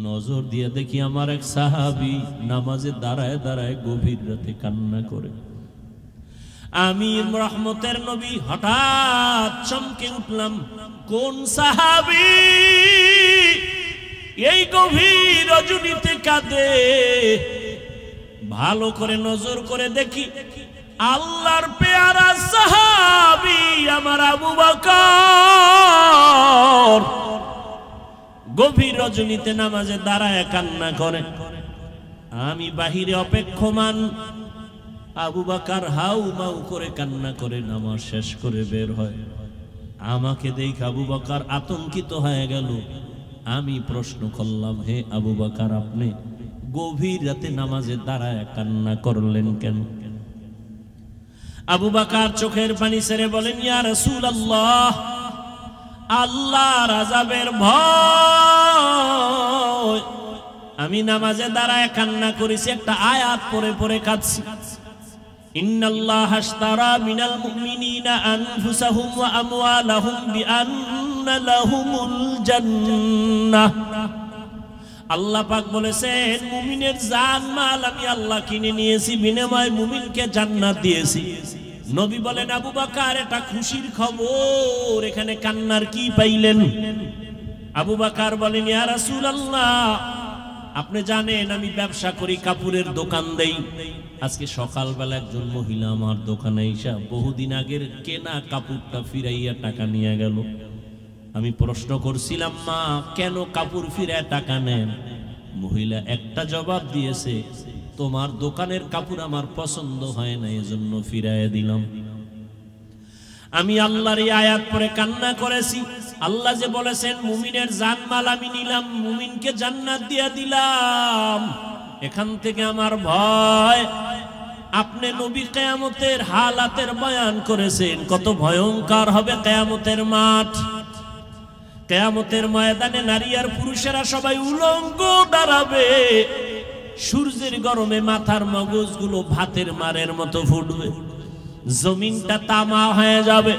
নজর দিয়ে দেখি আমার এক সাহাবী নামাজে দাঁড়ায় দাঁড়ায় গভীর রাতে কান্না করে। আমি রহমতের নবী হঠাৎ চমকে উঠলাম, কোন সাহাবী এই গভীর রজনীতে কাঁদে? ভালো করে নজর করে দেখি আল্লাহর পেয়ারা সাহাবী আমার আবু বকর গভীর রজনীতে নামাজে দাঁড়ায় কান্না করে। আমি বাহিরে অপেক্ষমান, আবু বকর হাউ মাউ করে কান্না করে নামাজ শেষ করে বের হয়। আমাকে দেখে আবু বকর আতঙ্কিত হয়ে গেল। আমি প্রশ্ন করলাম, হে আবু বকর, আপনি গভীর রাতে নামাজে দাঁড়ায় কান্না করলেন কেন? আবু বকর চোখের পানি ছেড়ে বলেন, ইয়া রাসূলুল্লাহ, আল্লাহর আযাবের ভয় আমি নামাজে দাঁড়ায় কান্না করেছি, একটা আয়াত পড়ে পড়ে কাঁদছি। ইন্নাল্লাহা আশতারা মিনাল মুমিনিনা আনফুসাহুম ওয়া আমওয়ালাহুম বিআন্না লাহুমুল জান্নাহ। আল্লাহ পাক বলেছেন, মুমিনের জান মাল আমি আল্লাহ কিনে নিয়েছি, বিনিময়ে মুমিনকে জান্নাত দিয়েছি। নবী বলেন, আবু বকর এটা খুশির খবর, এখানে কান্নার কি পাইলেন? আবু বকর বলেন, ইয়া রাসূলুল্লাহ, আপনি জানেন আমি ব্যবসা করি, কাপড়ের দোকান দেই। আজকে সকালবেলা একজন মহিলা আমার দোকানে এসে বহুদিন আগের কেনা কাপড়টা ফিরাইয়া টাকা নিয়ে গেল। আমি প্রশ্ন করছিলাম, মা কেন কাপড় ফিরায় টাকা নেন? মহিলা একটা জবাব দিয়েছে, তোমার দোকানের কাপড় আমার পছন্দ হয় না, এজন্য ফিরাইয়া দিলাম। আমি আল্লাহর এই আয়াত পড়ে কান্না করেছি। আল্লাহ যে বলেছেন মুমিনের জানমাল আমি নিলাম, মুমিনকে জান্নাত দিয়ে দিলাম, এখান থেকে আমার ভয়। আপনি নবী কিয়ামতের হালাতের বয়ান করেছেন, কত ভয়ঙ্কর হবে কিয়ামতের মাঠ। কিয়ামতের ময়দানে নারী আর পুরুষেরা সবাই উলঙ্গ দাঁড়াবে। সূর্যের গরমে মাথার মগজগুলো ভাতের মারের মতো ফুটবে, জমিনটা তামা হয়ে যাবে,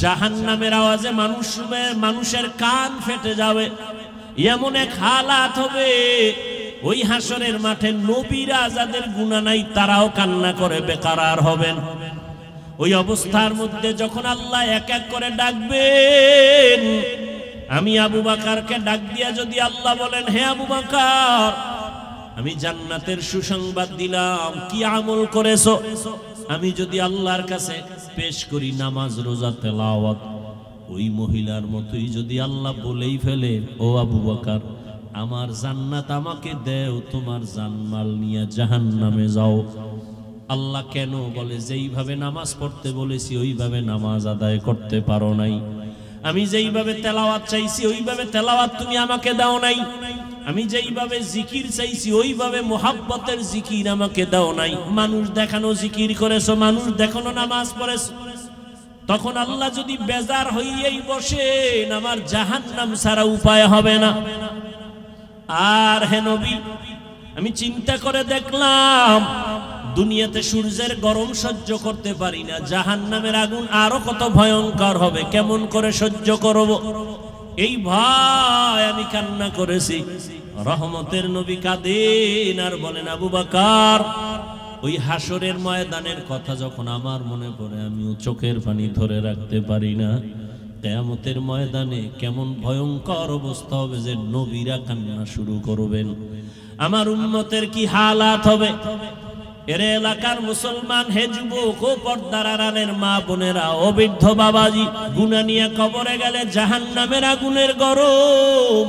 জাহান্নামের আওয়াজে মানুষের কান ফেটে যাবে। এমন এক হালাত হবে, ওই হাসরের মাঠে নবীরা যাদের গুনাহ নাই তারাও কান্না করে বেকারার হবেন। ওই অবস্থার মধ্যে যখন আল্লাহ এক এক করে ডাকবেন, আমি আবু বকরকে ডাক দিয়া যদি আল্লাহ বলেন, হে আবু বকর, আমি জান্নাতের সুসংবাদ দিলাম, কি আমল করেছো? আমি যদি আল্লাহর কাছে পেশ করি নামাজ, রোজা, তেলাওয়াত, ওই মহিলার মতোই যদি আল্লাহ বলেই ফেলে, ও আবু বকর, আমার জান্নাত আমাকে দেও, তোমার জানমাল নিয়ে জাহান্নামে যাও। আল্লাহ কেন বলে, যেইভাবে নামাজ পড়তে বলেছি ওইভাবে নামাজ আদায় করতে পারো নাই। আমি যেইভাবে তেলাওয়াত চাইছি ওইভাবে তেলাওয়াত তুমি আমাকে দাও নাই। আমি যেইভাবে জিকির চাইছি ওইভাবে মোহাব্বতের জিকির আমাকে দাও নাই। মানুষ দেখানো জিকির করেছো, মানুষ দেখানো নামাজ পড়েছো। তখন আল্লাহ যদি বেজার হইয়াই বসেন, আমার জাহান্নাম ছাড়া উপায় হবে না। আর হে নবী, আমি চিন্তা করে দেখলাম দুনিয়াতে সূর্যের গরম সহ্য করতে পারি না, জাহান্নামের আগুন আরো কত ভয়ঙ্কর হবে, কেমন করে সহ্য করব? এই ভয় আমি কান্না করেছি। রহমতের নবী কাঁদেন আর বলেন, আবু বকর, ওই হাসরের ময়দানের কথা যখন আমার মনে পড়ে আমিও চোখের পানি ধরে রাখতে পারি না। কিয়ামতের ময়দানে কেমন ভয়ঙ্কর অবস্থা হবে যে নবীরা কান্না শুরু করবেন, আমার উম্মতের কি হালাত হবে। এর এলাকার মুসলমান, হে যুবক ও পর্দার আড়ালের মা বোনেরা ও বৃদ্ধ বাবাজি, গুনাহ নিয়ে কবরে গেলে জাহান্নামের আগুনের গরম,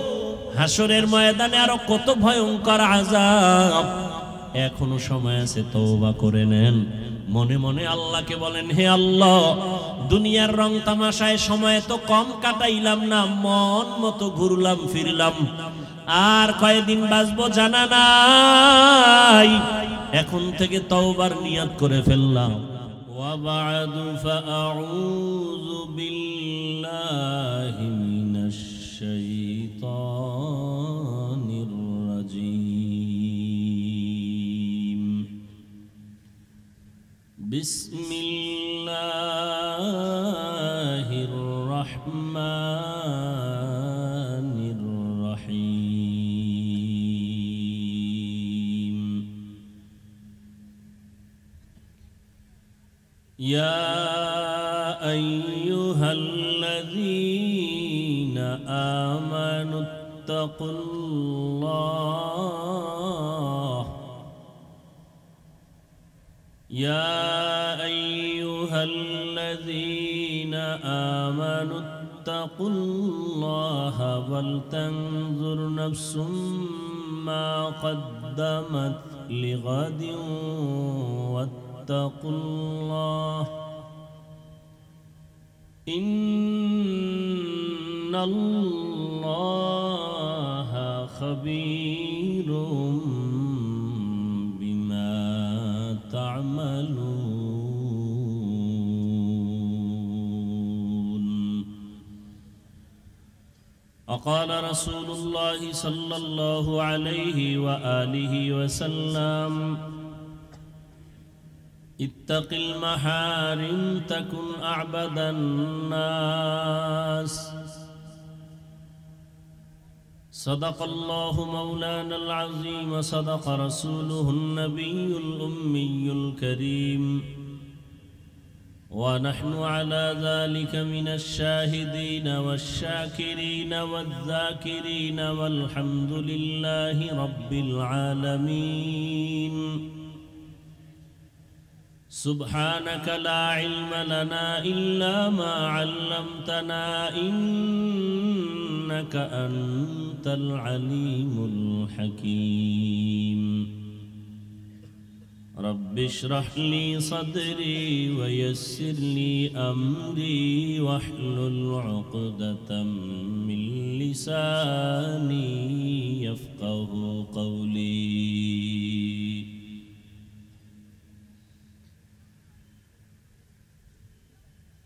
হাসরের ময়দানে আরো কত ভয়ঙ্কর আযাব। এখনো সময় আছে, তওবা করে নেন। মনে মনে আল্লাহকে বলেন, হে আল্লাহ, দুনিয়ার রং তামাশায় সময় তো কম কাটাইলাম না, মন মতো ঘুরলাম ফিরলাম, আর কয়দিন বাঁচবো জানা নাই। এখন থেকে তওবার নিয়ত করে ফেললাম। ওয়া বা'দু ফাআউযু বিল্লাহি মিনাশ শাইতানির রাজীম। বিসমিল্লাহির রাহমানির রাহিম। يا أيها الذين آمنوا اتقوا الله يا أيها الذين آمنوا اتقوا الله ولتنظر نفس ما قدمت لغد واتقوا الله إن الله خبير بما تعملون. وقال رسول الله صلى الله عليه وآله وسلم اتق المحارم تكن أعبد الناس. صدق الله مولانا العظيم وصدق رسوله النبي الأمي الكريم ونحن على ذلك من الشاهدين والشاكرين والذاكرين والحمد لله رب العالمين. سبحانك لا علم لنا إلا ما علمتنا إنك أنت العليم الحكيم. رب اشرح لي صدري ويسر لي أمري واحلل عقدة من لساني يفقه قولي.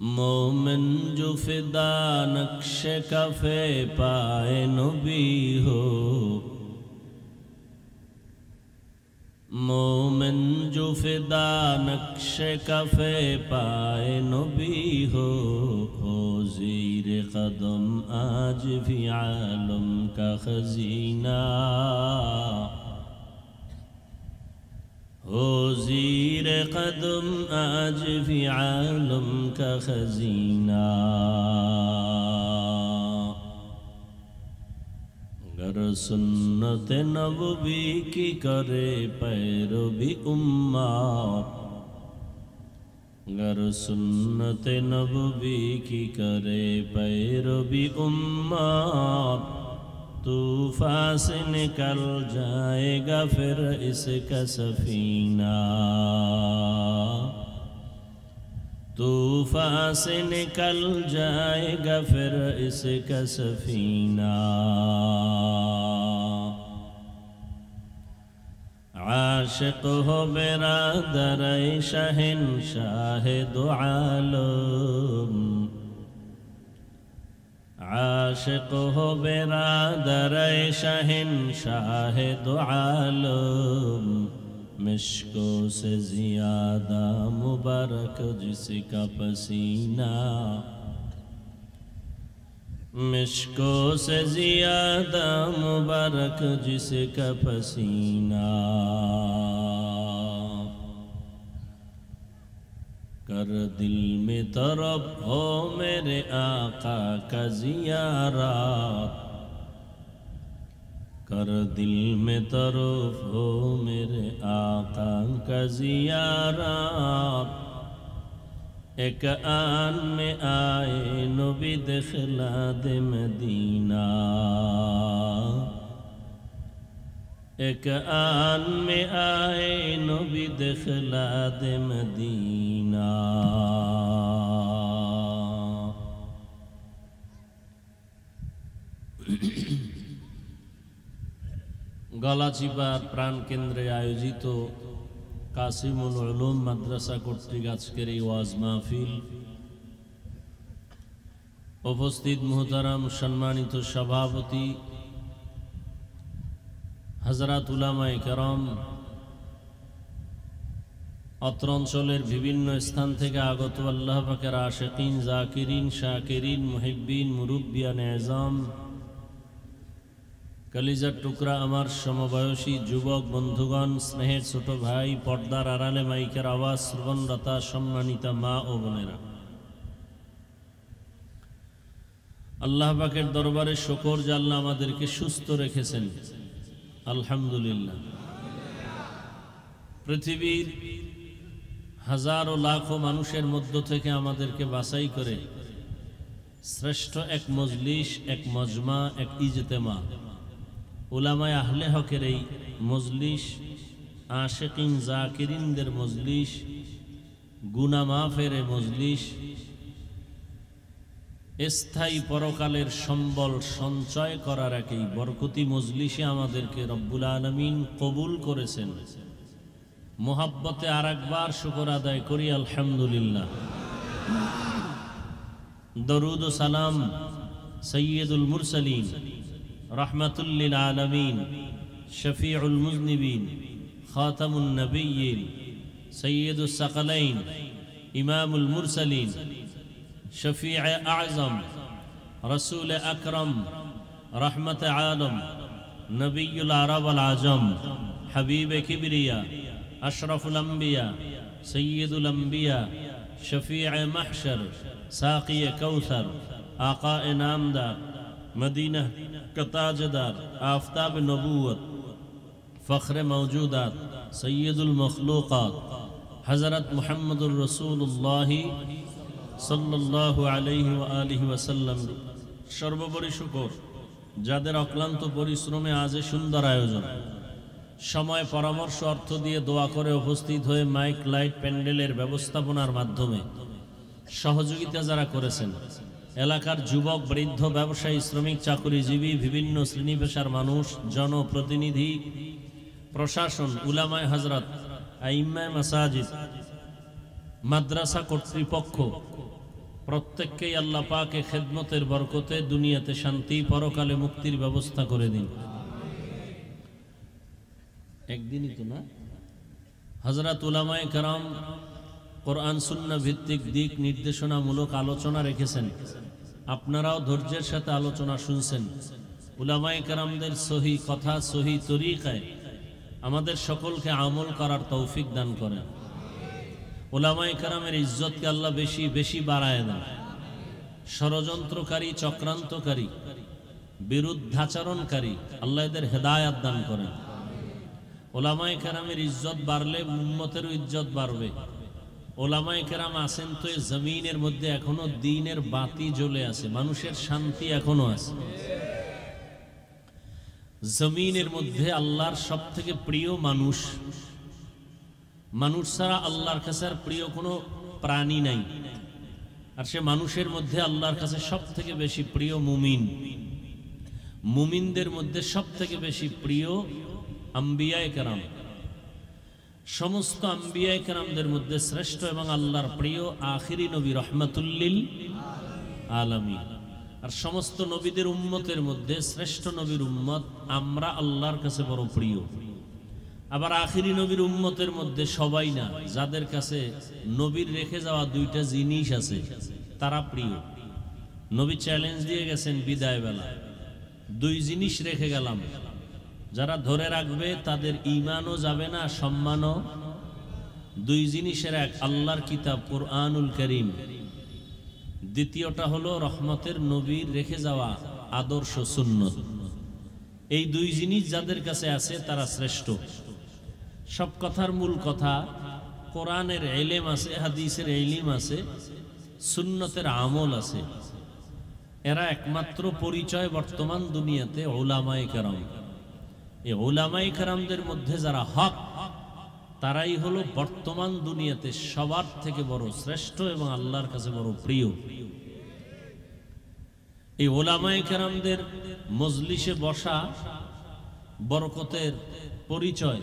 مومن جو فدا نقش کفے پائے نبی ہو مومن جو فدا نقش کفے پائے نبی ہو زیر قدم آج بھی عالم کا خزینہ ہو زیر قدم آج بھی عالم کا خزینہ. گر سنت نبوی کی کرے پیروی امت گر سنت نبوی کی کرے پیروی امت طوفان سے نکل جائے گا پھر اس کا سفینہ. طوفان سے نکل جائے گا پھر اس کا سفینہ. عاشق ہو برادر شہنشاہ دو عالم عاشق ہو برادر شہنشاہ دو عالم مشکوں سے زیادہ مبارک جس کا پسینہ مشکوں سے زیادہ مبارک جس کا پسینہ. کر دل میں طرب ہو میرے آقا کا زیارت کر دل میں طرف ہو میرے آقا کا زیارت. ایک آن میں آئے نبی دخلا دے مدینہ ایک آن میں آئے نبی دخلا دے مدینہ. গলাচিপার প্রাণকেন্দ্রে আয়োজিত কাসিমুল উলুম মাদ্রাসা কর্তৃক আজকের এই ওয়াজ মাহফিল উপস্থিত মুহতারাম সম্মানিত সভাপতি হযরত উলামায়ে কেরাম অত্র অঞ্চলের বিভিন্ন স্থান থেকে আগত আল্লাহ পাকের আশিকিন জাকিরিন শাকিরিন মুহিব্বিন মুরব্বিয়ান এজাম কলিজার টুকরা আমার সমবয়সী যুবক বন্ধুগণ, স্নেহের ছোট ভাই, পর্দার আড়ালে মাইকের আওয়াজ শ্রবণরতা সম্মানিতা মা ও বোনেরা, আল্লাহ পাকের দরবারে শুকর যে আল্লাহ আমাদেরকে সুস্থ রেখেছেন, আলহামদুলিল্লাহ। পৃথিবীর হাজারো লাখো মানুষের মধ্য থেকে আমাদেরকে বাছাই করে শ্রেষ্ঠ এক মজলিস, এক মজমা, এক ইজতেমা, উলামায়ে আহলে হকের এই মজলিস, আশিকিন জাকিরিনদের মজলিস, গুনাহ মাফের মজলিস, স্থায়ী পরকালের সম্বল সঞ্চয় করার একই বরকতি মজলিসে আমাদেরকে রব্বুল আলামিন কবুল করেছেন। মোহাব্বতে আরেকবার শুকর আদায় করি, আলহামদুলিল্লাহ। দরুদ ও সালাম সৈয়দুল মুরসালিন, রহমাতুল লিল আলামিন, শফিউল মুজনিবিন, খাতামুন নবিয়্যিন, সৈয়দুস সাকালাইন, ইমামুল মুরসালিন, শফিউ আযম, রাসূল আকরাম, রহমত আলম, নবিয়ুল আরব আল আজম, হাবিব কিবরিয়া, আশরাফুল আম্বিয়া, সৈয়দুল আম্বিয়া, শফিউ মাহশর, সাকি কৌসর, আকা নামদার, মদিনা का ताजदार, आफताब नबूवत, फ़ख्र मौजूदात, सैयदुल मखलूक़ात, हज़रत मुहम्मदुर रसूलुल्लाह सल्लल्लाहु अलैहि व आलिहि वसल्लम সর্বোপরি শুকর যাদের অক্লান্ত পরিশ্রমে আজ সুন্দর আয়োজন, সময় পরামর্শ অর্থ দিয়ে দোয়া করে উপস্থিত হয়ে মাইক লাইট প্যান্ডেলের ব্যবস্থাপনার মাধ্যমে সহযোগিতা যারা করেছেন, এলাকার যুবক, বৃদ্ধ, ব্যবসায়ী, শ্রমিক, চাকুরিজীবী, বিভিন্ন শ্রেণী পেশার মানুষ, জনপ্রতিনিধি, প্রশাসন, উলামায়ে হযরত, আইম্মায়ে মাসাজিদ, মাদ্রাসা কর্তৃপক্ষ, প্রত্যেককেই আল্লাহ পাকে খেদমতের বরকতে দুনিয়াতে শান্তি, পরকালে মুক্তির ব্যবস্থা করে দিন। একদিনই তো না, হযরত উলামায়ে কেরাম কোরআন সুন্নাহ ভিত্তিক দিক নির্দেশনামূলক আলোচনা রেখেছেন। আপনারাও ধৈর্যের সাথে আলোচনা শুনছেন। উলামায়ে কেরামদের সহি কথা, সহি তরিকায় আমাদের সকলকে আমল করার তৌফিক দান করেন। উলামায়ে কেরামের ইজ্জতকে আল্লাহ বেশি বেশি বাড়ায় দেন। ষড়যন্ত্রকারী, চক্রান্তকারী, বিরুদ্ধাচরণকারী আল্লাহ এদের হেদায়াত দান করেন। উলামায়ে কেরামের ইজ্জত বাড়লে উম্মতেরও ইজ্জত বাড়বে। ওলামায়ে কেরাম আছেন তো এই জমিনের মধ্যে এখনো দ্বীনের বাতি জ্বলে আছে, মানুষের শান্তি এখনো আছে। জমিনের মধ্যে আল্লাহর সব থেকে প্রিয় মানুষ, মানুষ ছাড়া আল্লাহর কাছে আর প্রিয় কোনো প্রাণী নাই। আর সে মানুষের মধ্যে আল্লাহর কাছে সব থেকে বেশি প্রিয় মুমিন, মুমিনদের মধ্যে সব থেকে বেশি প্রিয় আম্বিয়ায়ে কেরাম। সমস্ত আম্বিয়ায়ে কেরামদের মধ্যে শ্রেষ্ঠ এবং আল্লাহর প্রিয় আখিরি নবী রহমাতুল লিল আলামিন। আর সমস্ত নবীদের উম্মতের মধ্যে শ্রেষ্ঠ নবীর উম্মত আমরা আল্লাহর কাছে বড় প্রিয়। আবার আখিরি নবীর উম্মতের মধ্যে সবাই না, যাদের কাছে নবীর রেখে যাওয়া দুইটা জিনিস আছে তারা প্রিয়। নবী চ্যালেঞ্জ দিয়ে গেছেন বিদায় বেলা, দুই জিনিস রেখে গেলাম, যারা ধরে রাখবে তাদের ঈমানও যাবে না, সম্মানও। দুই জিনিসের এক আল্লাহর কিতাব কুরআনুল কারীম, দ্বিতীয়টা হলো রহমতের নবীর রেখে যাওয়া আদর্শ সুন্নত। এই দুই জিনিস যাদের কাছে আছে তারা শ্রেষ্ঠ। সব কথার মূল কথা, কোরআনের ইলম আছে, হাদিসের ইলম আছে, সুন্নতের আমল আছে। এরা একমাত্র পরিচয় বর্তমান দুনিয়াতে উলামায়ে কেরাম। এই উলামায়ে কেরামদের মধ্যে যারা হক, তারাই হলো বর্তমান দুনিয়াতে সবার থেকে বড় শ্রেষ্ঠ এবং আল্লাহর কাছে বড় প্রিয়। এই উলামায়ে কেরামদের মজলিসে বসা বরকতের পরিচয়।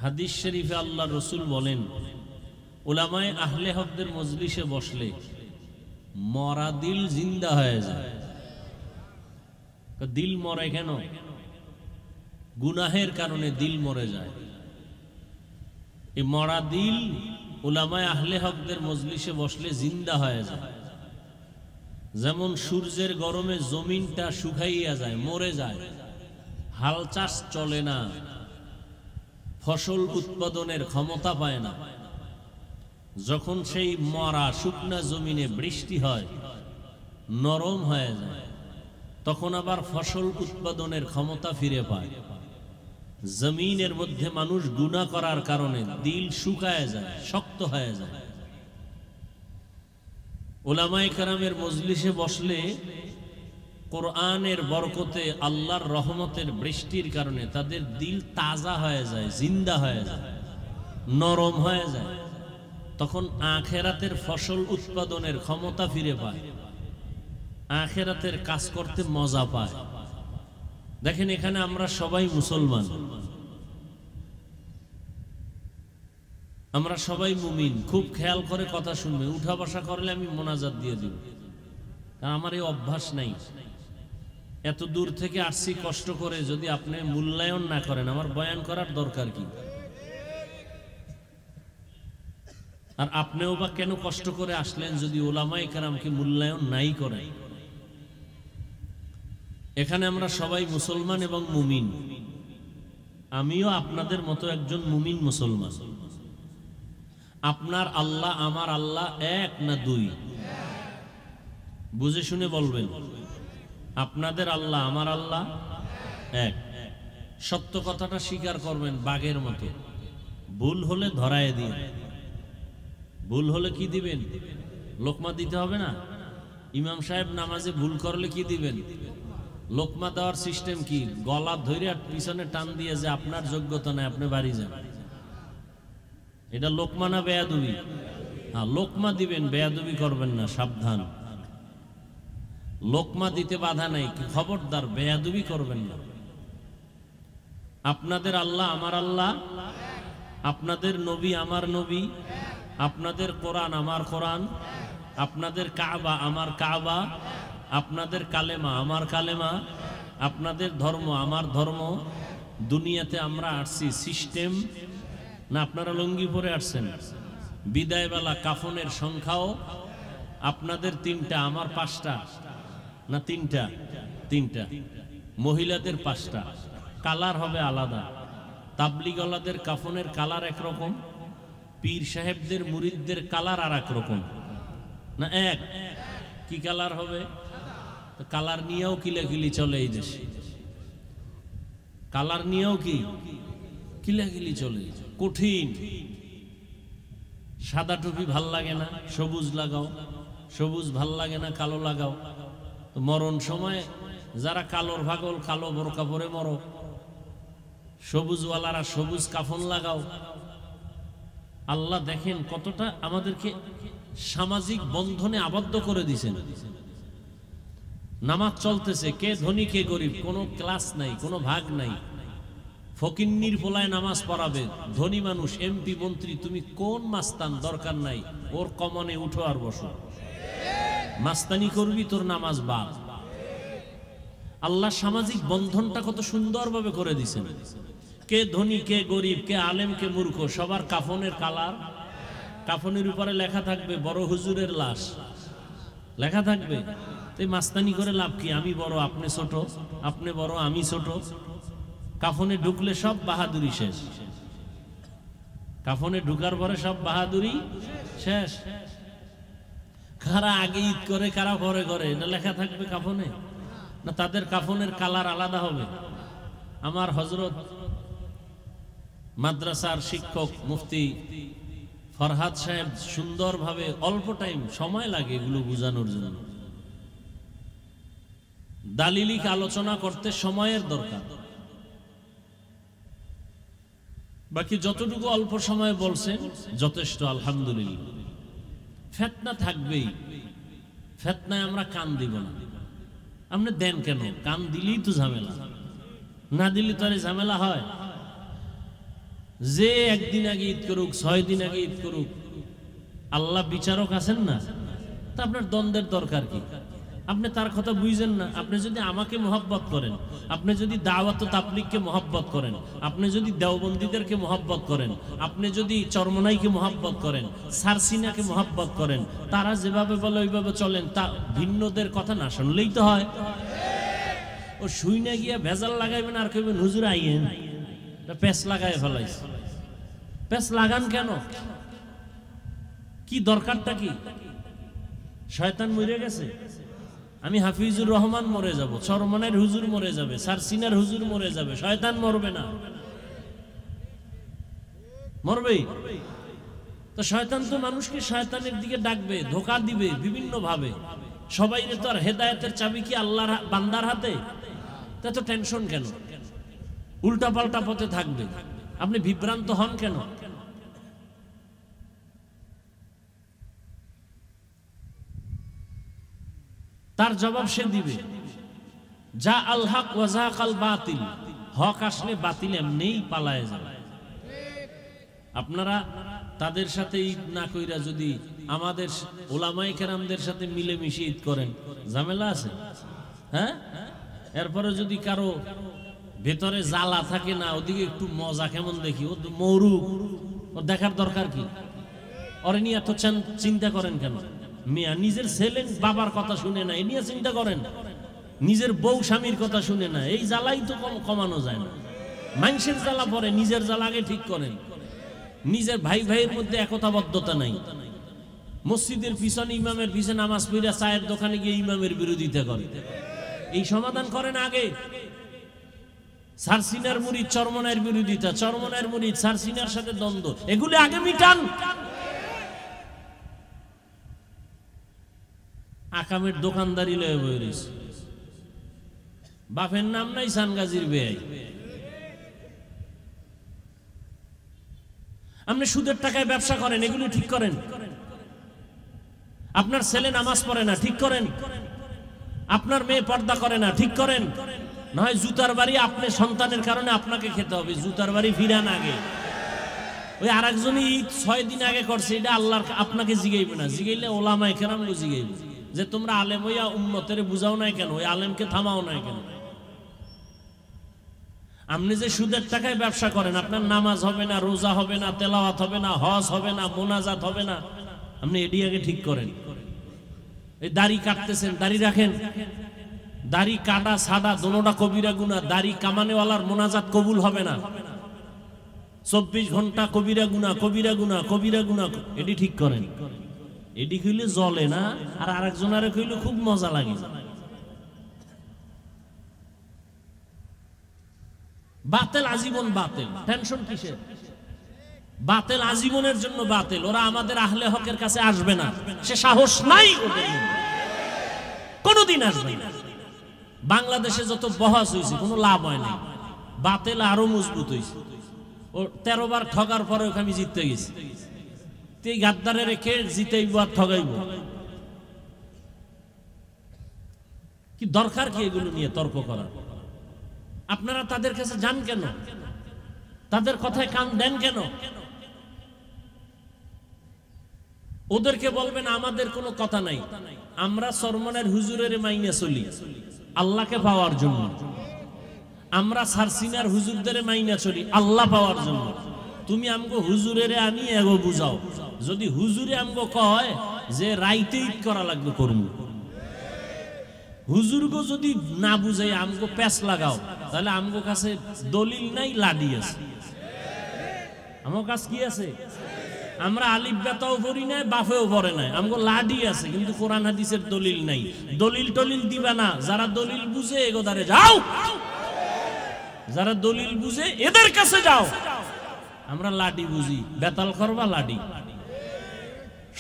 হাদিস শরীফে আল্লাহ রসুল বলেন, উলামায়ে আহলে হকদের মজলিসে বসলে মরা দিল জিন্দা হয়ে যায়। দিল মরে কেন? গুনাহের কারণে দিল মরে যায়। এই মরা দিল উলামায়ে আহলে হকদের মজলিসে বসলে জিন্দা হয়ে যায়। যেমন সূর্যের গরমে জমিনটা শুকাইয়া যায়, মরে যায়, হাল চাষ চলে না, ফসল উৎপাদনের ক্ষমতা পায় না। যখন সেই মরা শুকনা জমিনে বৃষ্টি হয়, নরম হয়ে যায়, তখন আবার ফসল উৎপাদনের ক্ষমতা ফিরে পায়। জমিনের মধ্যে মানুষ গুনাহ করার কারণে দিল শুকায় যায়, শক্ত হয়ে যায়। উলামায়ে কেরামের মজলিসে বসলে কোরআনের বরকতে, আল্লাহর রহমতের বৃষ্টির কারণে তাদের দিল তাজা হয়ে যায়, জিন্দা হয়ে যায়, নরম হয়ে যায়। তখন আখিরাতের ফসল উৎপাদনের ক্ষমতা ফিরে পায়, আখিরাতের কাজ করতে মজা পায়। দেখেন এখানে আমরা সবাই মুসলমান, আমরা সবাই মুমিন। খুব খেয়াল করে কথা শুনবে, উঠা বসা করলে আমি মোনাজাত দিয়ে দিব, কারণ আমার এই অভ্যাস নাই। এত দূর থেকে আসছি কষ্ট করে, যদি আপনি মূল্যায়ন না করেন আমার বয়ান করার দরকার কি? আর আপনিও বা কেন কষ্ট করে আসলেন যদি উলামায়ে কেরামকে মূল্যায়ন নাই করেন? এখানে আমরা সবাই মুসলমান এবং মুমিন। আমিও আপনাদের মতো একজন মুমিন মুসলমান। আপনার আল্লাহ আমার আল্লাহ এক না দুই? বুঝে শুনে বলবেন। আপনাদের আল্লাহ আমার আল্লাহ এক। সত্য কথাটা স্বীকার করবেন বাঘের মতো। ভুল হলে ধরায় দিন। ভুল হলে কি দিবেন? লোকমা দিতে হবে না? ইমাম সাহেব নামাজে ভুল করলে কি দিবেন? লোকমা দেওয়ার সিস্টেম কি? গলা ধরে আর পিছনে টান দিয়ে যে আপনার যোগ্যতা নাই, আপনি বাড়ি যান। এটা লোকমা না বেয়াদবি? হ্যাঁ, লোকমা দিবেন, বেয়াদবি করবেন না, সাবধান। লোকমা দিতে বাধা নাই, খবরদার বেয়াদবি করবেন না। আপনাদের আল্লাহ আমার আল্লাহ, আপনাদের নবী আমার নবী, আপনাদের কোরআন আমার কোরআন, আপনাদের কাবা আমার কাবা, আপনাদের কালেমা আমার কালেমা, আপনাদের ধর্ম আমার ধর্ম। দুনিয়াতে আমরা আসছি সিস্টেম না? আপনারা লুঙ্গি পরে আসছেন। বিদায়বেলা কাফনের সংখ্যাও আপনাদের 3টা, আমার 5টা না 3টা? 3টা। মহিলাদের 5টা। কালার হবে আলাদা। তাবলিগওয়ালাদের কাফনের কালার একরকম, পীর সাহেবদের মুরিদদের কালার আর এক রকম না? এক। কি কালার হবে? কালার নিয়েও কিলাকিলি চলে এই দেশে। কালার নিয়েও কি কিলাকিলি চলে, কঠিন। সাদা টুপি ভাল লাগে না, সবুজ লাগাও। সবুজ ভাল লাগে না, কালো লাগাও। তো মরণ সময় যারা কালোর ভাগল, কালো বোরকা পরে মরো। সবুজওয়ালারা সবুজ কাফন লাগাও। আল্লাহ দেখেন কতটা আমাদেরকে সামাজিক বন্ধনে আবদ্ধ করে দিয়েছেন। নামাজ চলতেছে, কে ধনী কে গরিব কোনো ক্লাস নাই, কোনো ভাগ নাই। ফকিন্নির পোলায় নামাজ পড়াবে, ধনী মানুষ এমপি মন্ত্রী তুমি কোন মাস্তান, দরকার নাই, ওর কমনে উঠো আর বসো। মাস্তানি করবি, তোর নামাজ বাদ। আল্লাহ সামাজিক বন্ধনটা কত সুন্দরভাবে করে দিয়েছেন। কে ধনী কে গরিব, কে আলেম কে মূর্খ, সবার কাফনের কালার। কাফনের উপরে লেখা থাকবে বড় হুজুরের লাশ, লেখা থাকবে। তাই মাস্তানি করে লাভ কি? আমি বড় আপনি ছোট, আপনি বড় আমি ছোট। কাফনে ঢুকলে সব বাহাদুরি শেষ। কাফনে ঢুকার পরে সব বাহাদুরি শেষ। কারা আগে ঈদ করে, কারা পরে করে, এটা লেখা থাকবে কাফনে না? তাদের কাফনের কালার আলাদা হবে। আমার হযরত মাদ্রাসার শিক্ষক মুফতি ফরহাদ সাহেব সুন্দরভাবে, অল্প টাইম সময় লাগে এগুলো বোঝানোর জন্য। দালিলিক আলোচনা করতে সময়ের দরকার। বাকি যতটুকু অল্প সময় বলছেন যথেষ্ট, আলহামদুলিল্লাহ। ফিতনা থাকবেই, ফিতনায় আমরা কান দিব না। আপনি দেন কেন? কান দিলেই তো ঝামেলা, না দিলে তো আর ঝামেলা হয়। যে একদিন আগে ঈদ করুক, 6 দিন আগে ঈদ করুক, আল্লাহ বিচারক আছেন না? তা আপনার দ্বন্দ্বের দরকার কি? আপনি তার কথা বুঝেন না। আপনি যদি আমাকে মহব্বত করেন, আপনি যদি দাওয়াত ও তাবলীগকে মহব্বত করেন, আপনি যদি দেওবন্দীদেরকে মহব্বত করেন, আপনি যদি চরমনাইকে মহব্বত করেন, সারসিনাকে মহব্বত করেন, তারা যেভাবে বলে ওইভাবে চলেন, তা ভিন্নদের কথা না শুনলেই তো হয়। ও শুই না গিয়া ভেজাল লাগাইবেন আর কইবেন হুজুর আইয়েন, প্যাঁচ লাগাই ফেলাইছে। প্যাঁচ লাগান কেন? কি দরকারটা কি? শয়তান মরে গেছে? আমি হাফিজুর রহমান মরে যাব, চরমনের হুজুর মরে যাবে, সারসিনার হুজুর মরে যাবে, শয়তান মরবে না? মরবে। তো শয়তান তো মানুষকে শয়তানের দিকে ডাকবে, ধোঁকা দিবে বিভিন্ন ভাবে। সবাই তো আর হেদায়েতের চাবি কি আল্লাহর বান্দার হাতে? তা তো টেনশন কেন? উল্টা পাল্টা পথে থাকবে, আপনি বিভ্রান্ত হন কেন? তার জবাব সে দিবে, যা আল হক ওয়া যাকাল বাতিল, হক আসলে বাতিল এমনিই পালায় যাবে। আপনারা তাদের সাথে ঈদ না কইরা যদি আমাদের ওলামায়ে কেরামদের সাথে মিলেমিশে ঈদ করেন, ঝামেলা আছে? হ্যাঁ, এরপরে যদি কারো ভেতরে জ্বালা থাকে না, ওদিকে একটু মজা কেমন দেখি, ও মৌরু, ওর দেখার দরকার কি? ওরে নিয়ে এত চিন্তা করেন কেন? মিয়া নিজের ছেলে বাবার কথা শুনে না, এ নিয়ে চিন্তা করেন। নিজের বউ স্বামীর কথা শুনে না, এই জ্বালাই তো কমানো যায় না। মানুষের জ্বালা পরে, নিজের জ্বালা আগে ঠিক করেন। নিজের ভাই ভাইয়ের মধ্যে একতাবদ্ধতা নাই। মসজিদের পিছনে ইমামের পিছনে নামাজ পড়া চায়ের দোকানে গিয়ে ইমামের বিরোধিতা করে, এই সমাধান করেন আগে। সারসিনার মুরিদ চরমনার বিরোধিতা, চরমনার মুরিদ সারসিনার সাথে দ্বন্দ্ব, এগুলো আগে মিটান। আকামের দোকানদারি লয়ে বই রয়েছে, বাপের নাম নাই, সানগাজির বেয়াই। আপনি সুদের টাকায় ব্যবসা করেন, এগুলো ঠিক করেন। আপনার ছেলে নামাজ পড়ে না, ঠিক করেন। আপনার মেয়ে পর্দা করে না, ঠিক করেন। নয় জুতার বাড়ি আপনার সন্তানের কারণে আপনাকে খেতে হবে, জুতার বাড়ি ফিরান আগে। ওই আরেকজনই ঈদ 6 দিন আগে করছে, এটা আল্লাহর আপনাকে জিগাইবে না, জিগাইলে ওলামায়ে কেরামকে জিগাইবে যে তোমরা আলেম হইয়া উম্মতের বুঝাও নাই কেন, ওই আলেমকে থামাও নাই কেন? আপনি যে সুদের টাকায় ব্যবসা করেন, আপনার নামাজ হবে না, রোজা হবে না, তেলাওয়াত হবে না, হজ হবে না, মোনাজাত হবে না, আপনি এটি আগে ঠিক করেন। এই দাড়ি কাটতেছেন, দাড়ি রাখেন। দাড়ি কাটা সাদা দোনোটা কবিরা গুনাহ। দাড়ি কামানেওয়ালার মোনাজাত কবুল হবে না। 24 ঘন্টা কবিরা গুনাহ, কবিরা গুনাহ, কবিরা গুনাহ, এটি ঠিক করেন। এটি কইলে জ্বলে না, আর আরেকজনারে কইলে খুব মজা লাগে। বাতিল আজীবন বাতিল, টেনশন কিসের? বাতিল আজীবনের জন্য বাতিল। ওরা আমাদের আহলে হকের কাছে আসবে না, সে সাহস নাই ওদের, কোনদিন আসবে না। বাংলাদেশে যত বহাস হয়েছে কোনো লাভ হয় না, বাতিল আরো মজবুত হয়েছে। ও 13 বার ঠগার পরে ওকে আমি জিততে গেছি, এই গাদ্দারে রেখে জিতেইব আর ঠগাইব। কি দরকার কি এগুলো নিয়ে তর্ক করা? আপনারা তাদের কাছে যান কেন? তাদের কথায় কান দেন কেন? ওদেরকে বলবেন আমাদের কোনো কথা নাই, আমরা চরমনের হুজুরের মাইনে চলি আল্লাহকে পাওয়ার জন্য, আমরা সারসিনার হুজুরদের মাইনা চলি আল্লাহ পাওয়ার জন্য। তুমি আমগো হুজুরের আমি এগো বুঝাও, যদি হুজুরে আমগো কয় যে রাইতে ঈদ করা লাগবে করব, হুজুরগো যদি না বুঝাই আমগো প্যাচ লাগাও, তাহলে আমগো কাছে দলিল নাই, লাডি আছে। আমার কাছে কি আছে? আমরা আলিফ বেতাও পড়ি নাই, বাফেও পড়ে নাই, আমগো লাডি আছে, কিন্তু কোরআন হাদিসের দলিল নাই। দলিল টলিল দিবা না, যারা দলিল বুঝে এগোদারে যাও, যারা দলিল বুঝে এদের কাছে যাও। আমরা লাডি বুঝি, বেতাল করবা লাডি,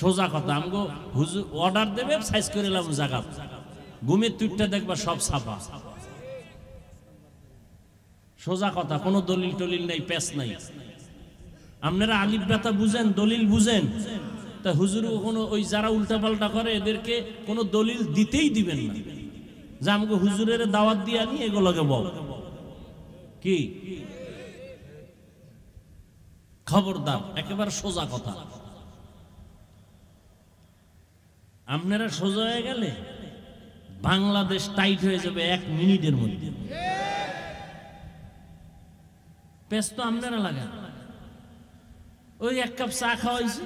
সোজা কথা। আমগো হুজুর অর্ডার দেবে, সাইজ করে এলাম জাগাত, ঘুমের তুইটা দেখবা সব ছাপা, সোজা কথা, কোনো দলিল টলিল নাই, প্যাচ নাই। আপনারা আলিফ বেতা বুঝেন, দলিল বুঝেন, তা হুজুর কোনো ওই যারা উল্টা পাল্টা করে এদেরকে কোনো দলিল দিতেই দিবেন না, যে আমাকে হুজুরের দাওয়াত দিয়ে আনি এগুলোকে বল। কি খবরদার, একেবারে সোজা কথা। আপনারা সোজা হয়ে গেলে বাংলাদেশ টাইট হয়ে যাবে 1 মিনিটের মধ্যে। পেস তো আপনারা লাগান। ওই 1 কাপ চা খাওয়াইছে,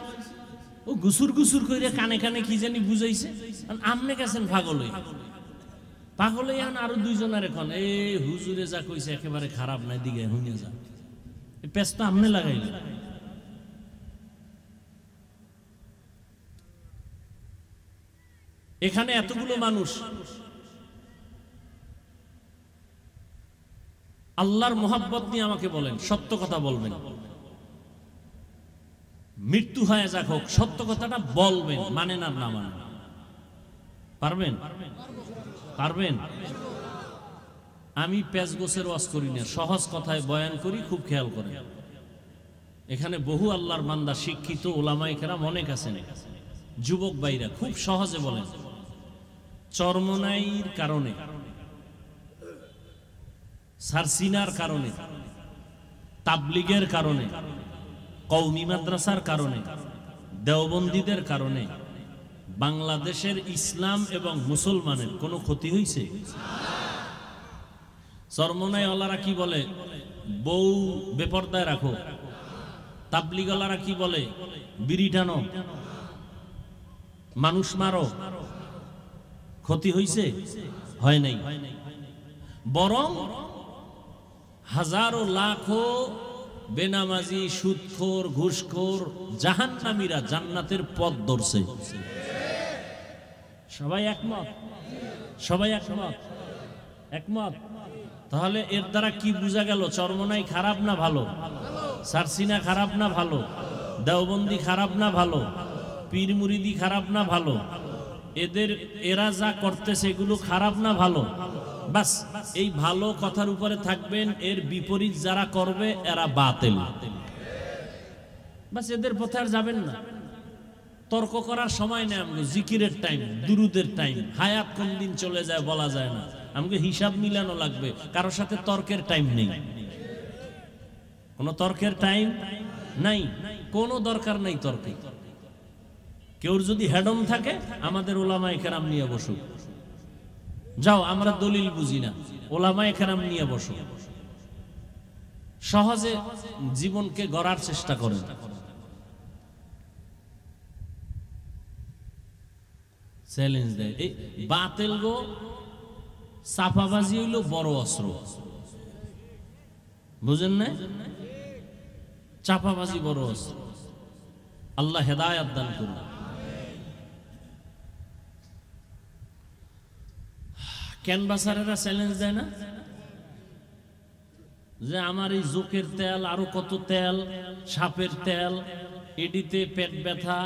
ও গুসুর গুসুর করে কানে কানে কি জানি বুঝাইছে, আপনি গেছেন পাগল হয়ে। পাগলে এখন আরো দুইজনের এখন এই হুজুরে যা কইছে একেবারে খারাপ নাই, দিকে হুইয়া যা, এই পেঁচটা আমনে লাগাইল। এখানে এতগুলো মানুষ আল্লাহর মোহাব্বত নিয়ে আমাকে বলেন, সত্য কথা বলবেন, মৃত্যু হয়ে যাক হোক সত্য কথাটা বলবেন, মানেন আর না মানেন, পারবেন? পারবেন? আমি পেঁচ গোছের ওয়াজ করি না, সহজ কথায় বয়ান করি, খুব খেয়াল করেন। এখানে বহু আল্লাহর বান্দা, শিক্ষিত ওলামায়ে কেরাম অনেক আছেন, যুবক ভাইরা খুব সহজে বলেন। চরমনাইর কারণে, সারসিনার কারণে, তাবলিগের কারণে, কওমি মাদ্রাসার কারণে, দেওবন্দীদের কারণে বাংলাদেশের ইসলাম এবং মুসলমানের কোনো ক্ষতি হয়েছে? চরমনাই ওয়ালারা কি বলে? বউ বেপরদায় রাখো। তাবলিগ ওয়ালারা কি বলে? বিড়ি টানো, মানুষ মারো। ক্ষতি হয়েছে? হয় নাই। বরং হাজারো লাখো বেনামাজি, সুদখোর, ঘুষখোর, জাহান্নামীরা জান্নাতের পথ ধরছে। সবাই একমত? সবাই একমত? একমত। তাহলে এর দ্বারা কি বোঝা গেল? চরমনাই খারাপ না ভালো? সারসিনা খারাপ না ভালো? দেওবন্দি খারাপ না ভালো? পীর মুরিদি খারাপ না ভালো? এরা যা করতেছে এগুলো খারাপ না ভালো? বাস এই ভালো কথার উপরে থাকবেন, এর বিপরীত যারা করবে এরা বাতিল। বাস এদের পথে আর যাবেন না। তর্ক করার সময় নেই আমাকে, জিকিরের টাইম, দুরুদের টাইম, হায়াত কোন দিন চলে যায় বলা যায় না, আমাকে হিসাব মিলানো লাগবে। কারোর সাথে তর্কের টাইম নেই, কোনো তর্কের টাইম নাই, কোনো দরকার নাই তর্কে। কেউ যদি হেডম থাকে আমাদের ওলামায়ে কেরাম নিয়ে বসুক, যাও আমরা দলিল বুঝি না, ওলামায়ে কেরাম নিয়ে বসো, সহজে জীবনকে গড়ার চেষ্টা করেন। চ্যালেঞ্জ দেয় এই বাতিল গো, চাপাবাজি হইল বড় অস্ত্র, বুঝেন না? চাপাবাজি বড় অস্ত্র। আল্লাহ হেদায়েত দান করুন। ক্যানভাসারেরা চ্যালেঞ্জ দেয় না যে আমার এই জোকের তেল, আরো কত তেল, সাপের তেল, এডিতে পেট ব্যথা,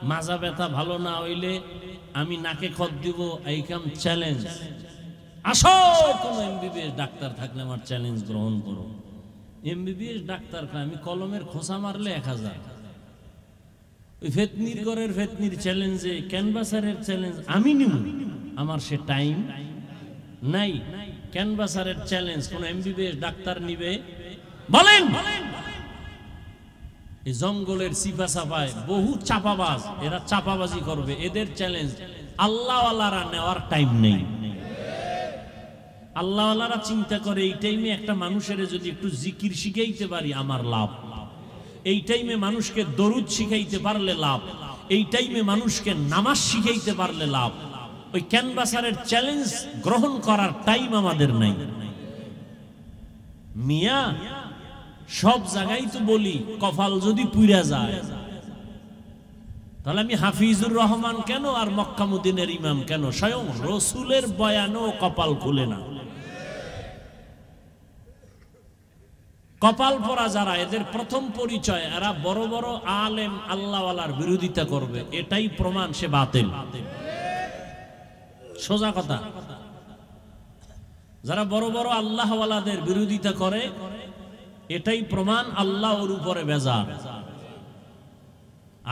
মাজা ব্যথা ভালো না হইলে আমি নাকে খত দিব, এই কাম চ্যালেঞ্জ। আসো, কোন এমবিবিএস ডাক্তার থাকলে আমার চ্যালেঞ্জ গ্রহণ করো। এমবিবিএস ডাক্তার আমি কলমের খোসা মারলে 1000, ওই ফেতনির ঘরের ফেতনির চ্যালেঞ্জে, ক্যানভাসারের চ্যালেঞ্জ আমি নিব, আমার সে টাইম নাই। ক্যানভাসারের চ্যালেঞ্জ কোন এমবিবিএস ডাক্তার নিবে? বলেন। এই জঙ্গলের সিপা চাপায় বহু চাপাবাজ, এরা চাপাবাজি করবে, এদের চ্যালেঞ্জ আল্লাহওয়ালারা নেওয়ার টাইম নেই। আল্লাহওয়ালারা চিন্তা করে এই টাইমে একটা মানুষের যদি একটু জিকির শিখাইতে পারি আমার লাভ, এই টাইমে মানুষকে দরুদ শিখাইতে পারলে লাভ, এই টাইমে মানুষকে নামাজ শিখাইতে পারলে লাভ। ওই ক্যানভাসারের চ্যালেঞ্জ গ্রহণ করার টাইম আমাদের নাই। মিয়া সব জায়গায় তো বলি কপাল যদি পুইরা যায়, তাহলে আমি হাফিজুর রহমান কেন আর মক্কা মদিনার ইমাম কেন? স্বয়ং রসুলের বয়ানও কপাল খুলে না। কপাল পরা যারা, এদের প্রথম পরিচয় এরা বড় বড় আলেম আল্লাহওয়ালার বিরোধিতা করবে, এটাই প্রমাণ সে বাতিল। সোজা কথা। যারা বড় বড় আল্লাহওয়ালাদের বিরোধিতা করে এটাই প্রমাণ আল্লাহ ওর উপরে বেজার।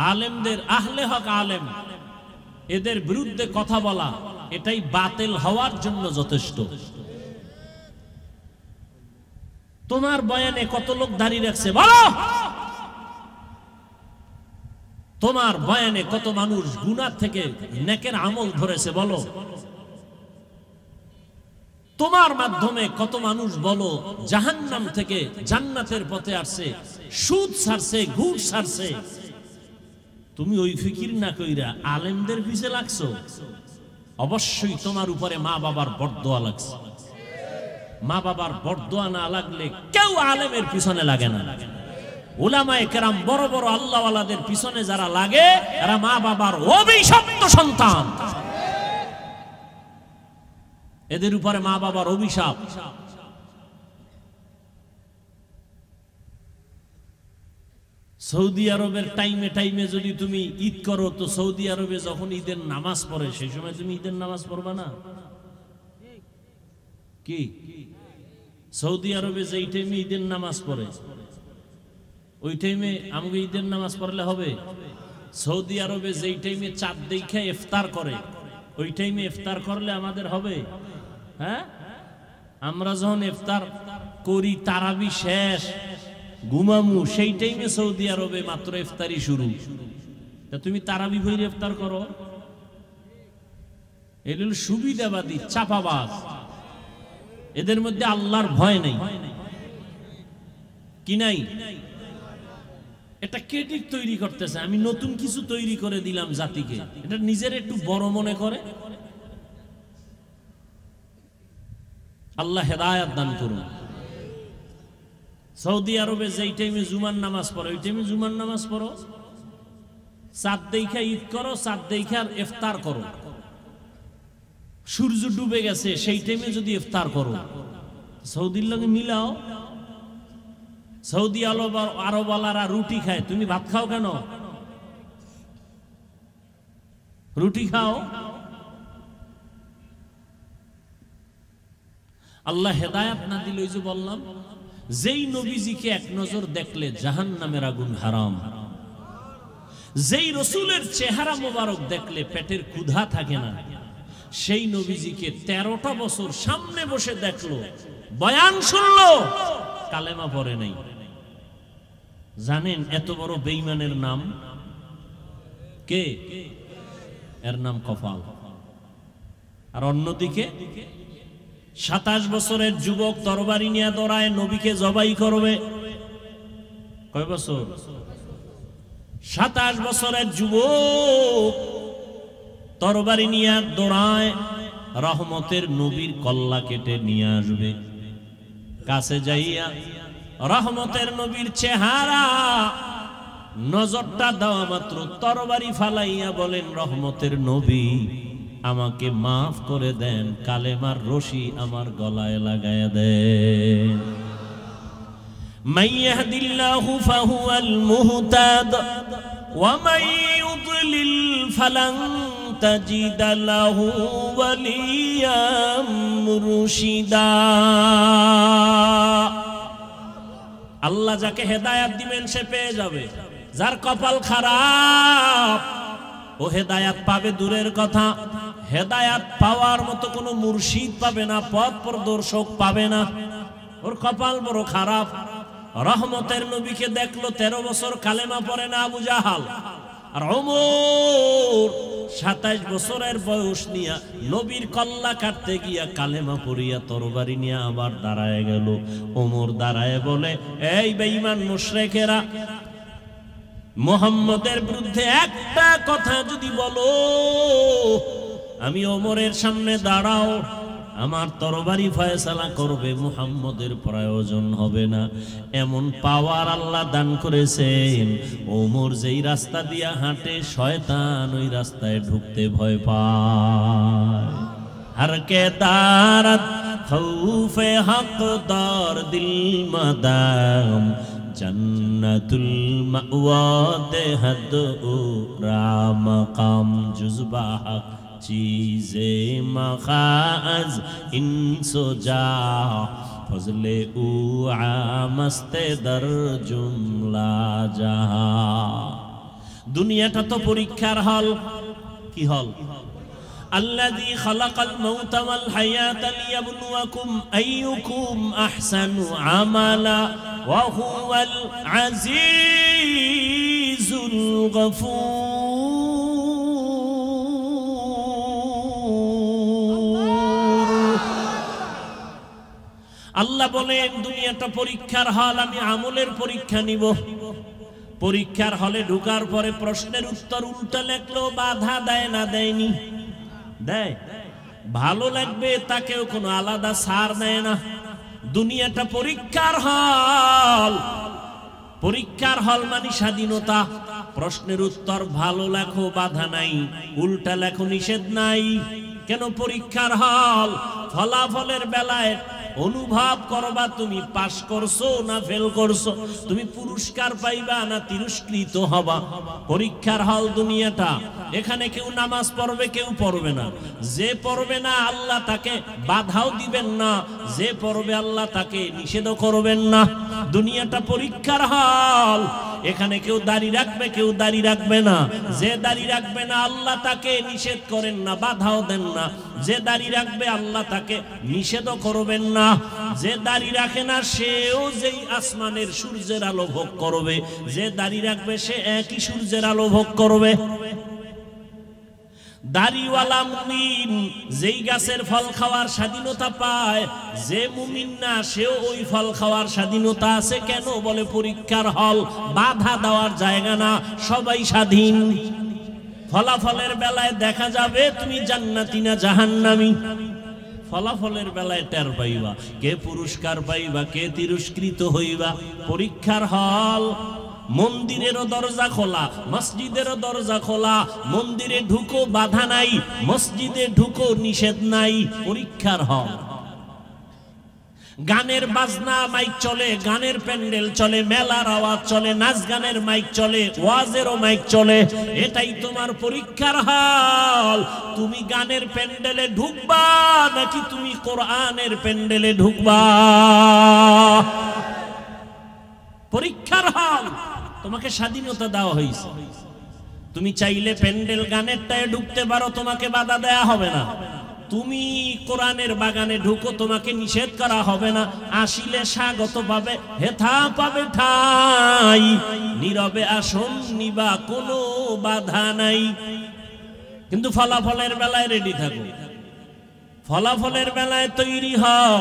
আলেমদের, আহলে হক আলেম, এদের বিরুদ্ধে কথা বলা এটাই বাতিল হওয়ার জন্য যথেষ্ট। তোমার বয়ানে কত লোক দাঁড়িয়ে রাখছে বলো? তোমার বয়ানে কত মানুষ গুনাহ থেকে নেকের আমল ধরেছে বলো? তোমার মাধ্যমে কত মানুষ বলো জাহান্নাম থেকে জান্নাতের পথে আসছে, সুদ ছাড়ছে, ঘুষ ছাড়ছে? তুমি ওই ফিকির না কইরা আলেমদের পিছে লাগছো। অবশ্যই তোমার উপরে মা বাবার বরদোয়া লাগছে। মা বাবার বরদোয়া না লাগলে কেউ আলেমের পিছনে লাগে না। উলামায়ে কেরাম বড় বড় আল্লাহওয়ালাদের পিছনে যারা লাগে এরা মা বাবার অভিশপ্ত সন্তান। এদের উপরে মা বাবার অভিশাপ। সৌদি আরবের টাইমে টাইমে যদি তুমি ঈদ করো, তো সৌদি আরবে যখন ঈদের নামাজ পড়ে সেই সময় তুমি ঈদের নামাজ পড়বা না? কি সৌদি আরবে যেই টাইমে ঈদের নামাজ পড়ে ওই টাইমে আমাকে ঈদের নামাজ পড়লে হবে? সৌদি আরবে যেই টাইমে চাঁদ দেখে ইফতার করে ওই টাইমে ইফতার করলে আমাদের হবে? হ্যাঁ, আমরা যখন ইফতার করি তারাবি শেষ ঘুমামু, সেই টাইমে সৌদি আরবে মাত্র ইফতারি শুরু। তা তুমি তারাবি ভরে ইফতার করো? এগুলো সুবিধাবাদী চাপাবাজ। এদের মধ্যে আল্লাহর ভয় নেই। কি নাই? এটা ক্রেডিট তৈরি করতেছে, আমি নতুন কিছু তৈরি করে দিলাম জাতিকে, এটা নিজের একটু বড় মনে করে। আল্লাহ হেদায়েত দান করুন। সৌদি আরবে যেই টাইমে জুমার নামাজ পড়ো ওই টাইমে জুমার নামাজ পড়ো। চাঁদ দেখা ঈদ করো, চাঁদ দেখা ইফতার করো। সূর্য ডুবে গেছে সেই টাইমে যদি ইফতার করো, সৌদির লগে মিলাও। সৌদি আরবওয়ালারা রুটি খায়, তুমি ভাত খাও কেন? রুটি খাও। আল্লাহ হেদায়েত না দিলে ওই যে বললাম, যেই নবীজিকে এক নজর দেখলে জাহান্নামের আগুন হারাম, যেই রসুলের চেহারা মোবারক দেখলে পেটের ক্ষুধা থাকে না, সেই নবীজিকে 13টা বছর সামনে বসে দেখলো, বয়ান শুনলো, কালেমা পড়ে নাই। জানেন এত বড় বেঈমানের নাম কে? এর নাম কপাল। আর অন্যদিকে 27 বছরের যুবক তরবারি নিয়ে দৌড়ায়, নবীকে জবাই করবে। কয় বছর? 27 বছরের যুবক তরবারি নিয়ে দৌড়ায়, রহমতের নবীর কল্লা কেটে নিয়ে আসবে। কাছে যাইয়া রহমতের নবীর চেহারা নজরটা দেওয়া মাত্র তরবারি ফালাইয়া বলেন, রহমতের নবী আমাকে মাফ করে দেন, কালেমার রশি আমার গলায় লাগায়া দেন। মাইয়াহদিল্লাহু ফাহুয়াল মুহতাদ ওয়া মান ইউদ্লিল ফালান তাজিদা লাহু ওয়ালিয়াম মুরশিদা। আল্লাহ যাকে হেদায়েত দিবেন সে পেয়ে যাবে। যার কপাল খারাপ ও হেদায়েত পাবে দূরের কথা, হেদায়েত পাওয়ার মতো কোনো মুর্শিদ পাবে না, পথ প্রদর্শক পাবে না। ওর কপাল বড় খারাপ। রহমতের নবীকে দেখলো 13 বছর কালেমা পড়ে না আবু জাহাল। আর ওমর 27 বছরের বয়স নিয়া নবীর কল্লা কাটতে গিয়া কালেমা পড়িয়া তরবারি নিয়ে আবার দাঁড়ায় গেল। ওমর দাঁড়ায় বলে, এই বেঈমান মুশরিকেরা, মুহাম্মদের বিরুদ্ধে একটা কথা যদি বলো, আমি ওমরের সামনে দাঁড়াও, আমার তরবারি ফয়সালা করবে, মুহাম্মদের প্রয়োজন হবে না। এমন পাওয়ার আল্লাহ দান করেছেন, ওমর যেই রাস্তা দিয়া হাঁটে শয়তান ওই রাস্তায় ঢুকতে ভয় পায়। हर के दारत खौफे हकदार दिल मदाम जन्नतुल मअवा देहद राम मकाम जुज़बा हक चीज़े मखाज इंसो जा फजले उ आमस्ते दर जुमला जहा। दुनियाटा तो परीक्षार हल की हल। الذي خلق الموت والحياة ليبلوكم أيكم أحسن عملا وهو العزيز الغفور। আল্লাহ বলেন দুনিয়াটা পরীক্ষার হল, আমি আমলের পরীক্ষা নিব। পরীক্ষার হলে ঢোকার পরে প্রশ্নের উত্তর উল্টা লেখলো, বাধা দেয় না দেয়নি? দেয়? ভালো লাগবে তাকেও কোনো আলাদা ছাড় নেয় না। দুনিয়াটা পরীক্ষার হল। পরীক্ষার হল মানে স্বাধীনতা। প্রশ্নের উত্তর ভালো লেখো, বাধা নাই, উল্টা লেখো, নিষেধ নাই। কেন পরীক্ষার হল? ফলাফলের বেলায় অনুভব করবা তুমি পাস করছো না ফেল করছো, তুমি পুরস্কার পাইবা না তিরস্কৃত হবা। পরীক্ষার হল দুনিয়াটা। এখানে কেউ নামাজ পড়বে, কেউ পড়বে না। যে পড়বে না আল্লাহ তাকে বাধাও দিবেন না, যে পড়বে আল্লাহ তাকে নিষেধও করবেন না। দুনিয়াটা পরীক্ষার হল। এখানে কেউ দাড়ি রাখবে, কেউ দাড়ি রাখবে না। যে দাড়ি রাখবে না আল্লাহ তাকে নিষেধ করেন না, বাধাও দেন না। যে দাড়ি রাখবে আল্লাহ তাকে নিষেধও করবেন না। যে দাড়ি রাখে না সেও যেই আসমানের সূর্যের আলো ভোগ করবে, যে দাড়ি রাখবে সে একই সূর্যের আলো ভোগ করবে। দাড়িওয়ালা মুমিন যেই গাছের ফল খাওয়ার স্বাধীনতা পায়, যে মুমিন না সেও ওই ফল খাওয়ার স্বাধীনতা আছে। কেন? বলে পরীক্ষার হল, বাধা দেওয়ার জায়গা না, সবাই স্বাধীন। ফলাফলের বেলায় দেখা যাবে তুমি জান্নাতি না জাহান্নামী। ফলাফলের বেলায় টের পাইবা কে পুরস্কার পাইবা, কে তিরস্কৃত হইবা। পরীক্ষার হল। মন্দিরেরও দরজা খোলা, মসজিদেরও দরজা খোলা। মন্দিরে ঢুকো, বাধা নাই, মসজিদে ঢুকো, নিষেধ নাই। পরীক্ষার হল। গানের বাজনা মাইক চলে, গানের প্যান্ডেল চলে, মেলার আওয়াজ চলে, নাচ গানের মাইক চলে, ওয়াজেরও মাইক চলে। এটাই তোমার পরীক্ষার হল। তুমি গানের প্যান্ডেলে ঢুকবা নাকি তুমি কোরআনের প্যান্ডেলে ঢুকবা? পরীক্ষার হল। তোমাকে স্বাধীনতা দেওয়া হয়েছে। তুমি চাইলে প্যান্ডেল গানেরটায় ঢুকতে পারো, তোমাকে বাধা দেয়া হবে না। তুমি কোরআনের বাগানে ঢুকো, তোমাকে নিষেধ করা হবে না। আসিলে স্বাগত পাবে, হেথা পাবে ঠাই। নীরবে আসন নিবা, কোনো বাধা নাই। কিন্তু ফলাফলের বেলায় রেডি থাকো, ফলাফলের বেলায় তৈরি হও।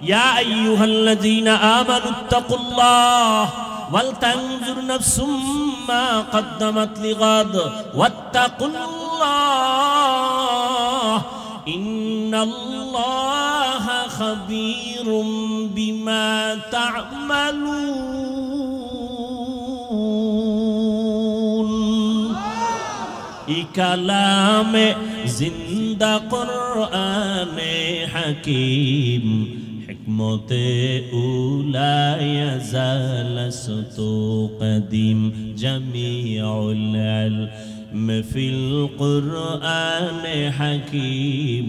ইয়া আইয়ুহাল্লাযীনা আমানুত্তাকুল্লাহ ওয়াল তানজুর নাফসুম মা কদ্দামাত লিগাদ ওয়াত্তাকুল্লাহ ইন্নাল্লাহা খাবীরুম বিমা তা'মালুন। ই কালামে জিন্দা কুরআনে হাকীম, হিকমতে উলায়া জালাসতু কদীম। জামিউল ইলম ফিল কুরআনে হাকীম,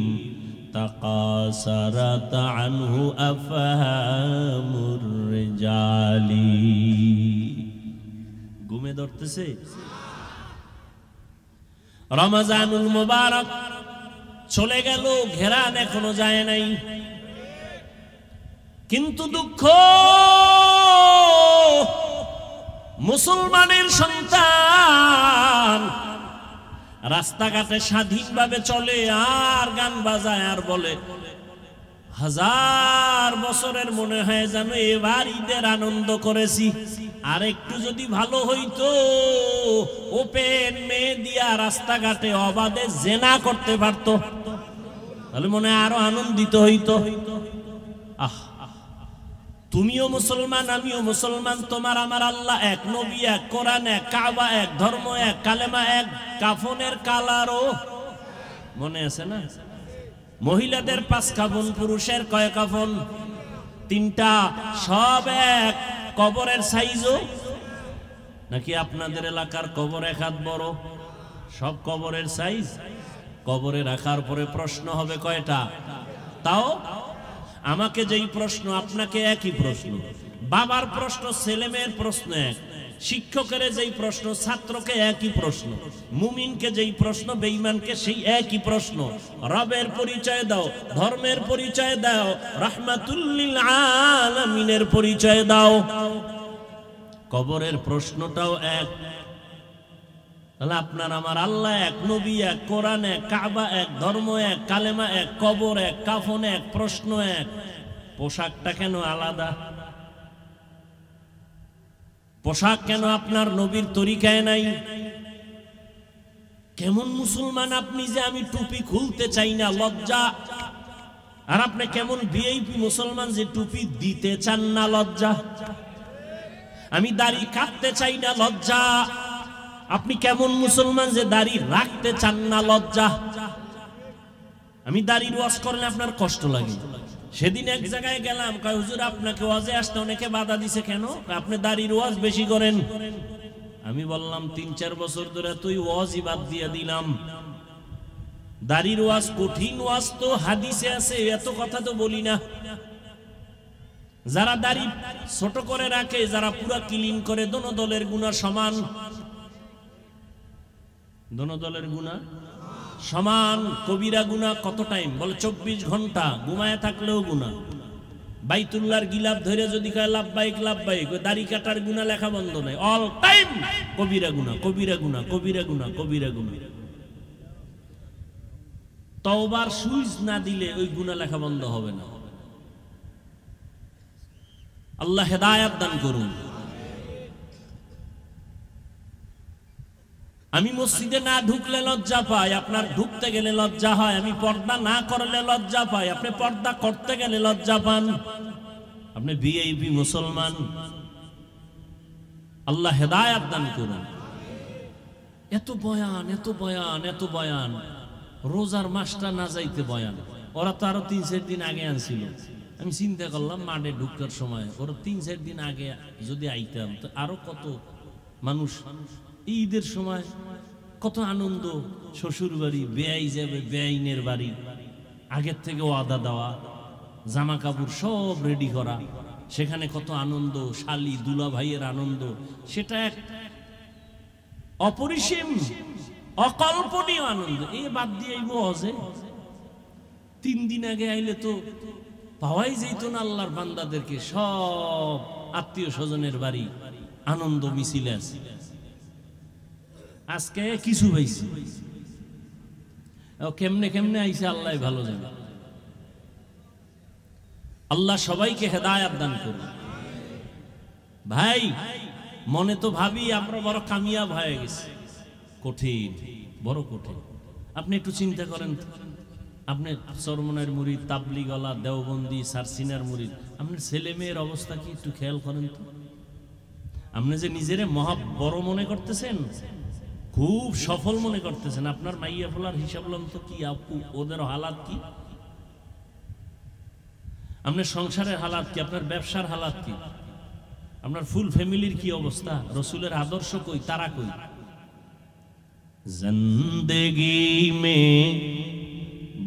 তাকাসারাত আনহু আফহামুর রিজালি। ঘুমে ধরতেছে? রমজানুল মুবারক চলে গেল, ঘেরান এখনো যায় নাই। কিন্তু দুঃখ, মুসলমানের সন্তান রাস্তাঘাটে স্বাধীনভাবে চলে আর গান বাজায় আর বলে, হাজার বছরের মনে হয় যেন এবার ঈদের আনন্দ করেছি। আর একটু যদি ভালো হইতো, ওপেন মেয়ে দিয়া রাস্তাঘাটে অবাধে জেনা করতে পারতো, তাহলে মনে হয় আরো আনন্দিত হইতো। আহ, তুমিও মুসলমান, আমিও মুসলমান, তোমার আমার আল্লাহ এক, নবী এক, কোরআন এক, কাবা এক, ধর্ম এক, কালেমা এক, কাফনের কালারও মনে আছে না? মহিলাদের 5 কাফন, পুরুষের কয় কাফন? 3টা, সব এক। কবরের সাইজও নাকি আপনাদের এলাকার কবর এক হাত বড়? সব কবরের সাইজ। কবরে রাখার পরে প্রশ্ন হবে কয়টা? তাও আমাকে যেই প্রশ্ন আপনাকে একই প্রশ্ন, বাবার প্রশ্ন ছেলে মেয়ের প্রশ্ন এক, শিক্ষকের যেই প্রশ্ন ছাত্রকে একই প্রশ্ন, মুমিনকে যেই প্রশ্ন বেঈমানকে সেই একই প্রশ্ন। রবের পরিচয় দাও, ধর্মের পরিচয় দাও, রাহমাতুল লিল আলামিনের পরিচয় দাও। কবরের প্রশ্নটাও এক। তাহলে আপনার আমার আল্লাহ এক, নবী এক, কোরআন এক, কাবা এক, ধর্ম এক, কালেমা এক, কবর এক, কাফন এক, প্রশ্ন এক। পোশাকটা কেন আলাদা? পোশাক কেন আপনার নবীর তরিকায় নাই? কেমন মুসলমান আপনি যে আমি টুপি খুলতে চাই না, লজ্জা। আর আপনি কেমন ভিআইপি মুসলমান যে টুপি দিতে চান না, লজ্জা। আমি দাড়ি কাটতে চাই না, লজ্জা। আপনি কেমন মুসলমান যে দাড়ি রাখতে চান না, লজ্জা। আমি দাড়ির ওয়াজ করলে আপনার কষ্ট লাগে। সেদিন এক জায়গায় গেলাম, কয় হুজুর আপনাকে ওয়াজে আসতে অনেকে বাধা দিছে কেন? আপনি দাড়ির ওয়াজ বেশি করেন। আমি বললাম ৩-৪ বছর ধরে তুই ওয়াজই বাদ দিয়ে দিলাম। দাড়ির ওয়াজ কঠিন ওয়াজ তো হাদিসে আছে, এত কথা তো বলি না। যারা দাড়ি ছোট করে রাখে, যারা পুরা ক্লিন করে, দোনো দলের গুনাহ সমান। দোনো দলের গুনাহ সমান। কবিরা গুনাহ কত টাইম? বলে ২৪ ঘন্টা ঘুমায় থাকলেও গুনাহ। বাইতুল্লাহর গিলাফ ধরে যদি কয় লাব্বাইক লাব্বাইক, দাড়ি কাটার গুনাহ লেখা বন্ধ নাই, অল টাইম কবিরা গুনাহ, কবিরা গুনাহ, কবিরা গুনাহ, কবিরা গুনাহ। তওবার সুইচ না দিলে ওই গুনাহ লেখা বন্ধ হবে না। আল্লাহ হেদায়েত দান করুন। আমি মসজিদে না ঢুকলে লজ্জা পাই, আপনার ঢুকতে গেলে লজ্জা হয়। আমি পর্দা না করলে লজ্জা পাই, আপনি পর্দা করতে গেলে লজ্জা পান। আপনি ভিআইপি মুসলমান। আল্লাহ হেদায়েত দান করুন। এত বয়ান, এত বয়ান, এত বয়ান। রোজার মাসটা না যাইতে বয়ান। ওরা তো আরো ৩-৪ দিন আগে আনছিল। আমি চিন্তা করলাম মাঠে ঢুকার সময় ওরা ৩-৪ দিন আগে যদি আইতাম তো আরো কত মানুষ। ঈদের সময় কত আনন্দ, শ্বশুর বাড়ি, বেয়াই যাবে বেআইনের বাড়ি, আগের থেকে ওয়াদা দেওয়া, জামা কাপড় সব রেডি করা, সেখানে কত আনন্দ, শালি দুলা ভাইয়ের আনন্দ, সেটা এক অপরিসীম অকল্পনীয় আনন্দ। এ বাদ দিয়ে আইব হজে। ৩ দিন আগে আইলে তো পাওয়াই যেত না আল্লাহর বান্দাদেরকে। সব আত্মীয় স্বজনের বাড়ি আনন্দ মিছিলে আছে। আজকে কিছু হয়েছে, কেমনে কেমনে আইছে আল্লাহ ভালো জানে। আল্লাহ সবাইকে হেদায়েত দান করুন। ভাই মনে তো ভাবি আমরা বড় কামিয়াব হয়ে গেছি। কঠিন, বড় কঠিন। আপনি একটু চিন্তা করেন, আপনি চরমনের মুরিদ, তাবলিগওয়ালা, দেওবন্দি, সারসিনার মুরিদ, আপনার ছেলে মেয়ের অবস্থা কি একটু খেয়াল করেন তো। আপনি যে নিজেরে মহা বড় মনে করতেছেন, খুব সফল মনে করতেছেন, আপনার মাইয়া ফলার হিসাব লম তো কি, আপু ওদের হালাত কি, আপনার সংসারের হালাত কি, আপনার ব্যবসার হালাত কি, আপনার ফুল ফ্যামিলির কি অবস্থা, রসুলের আদর্শ কই, তারা কই। জিন্দেগি মে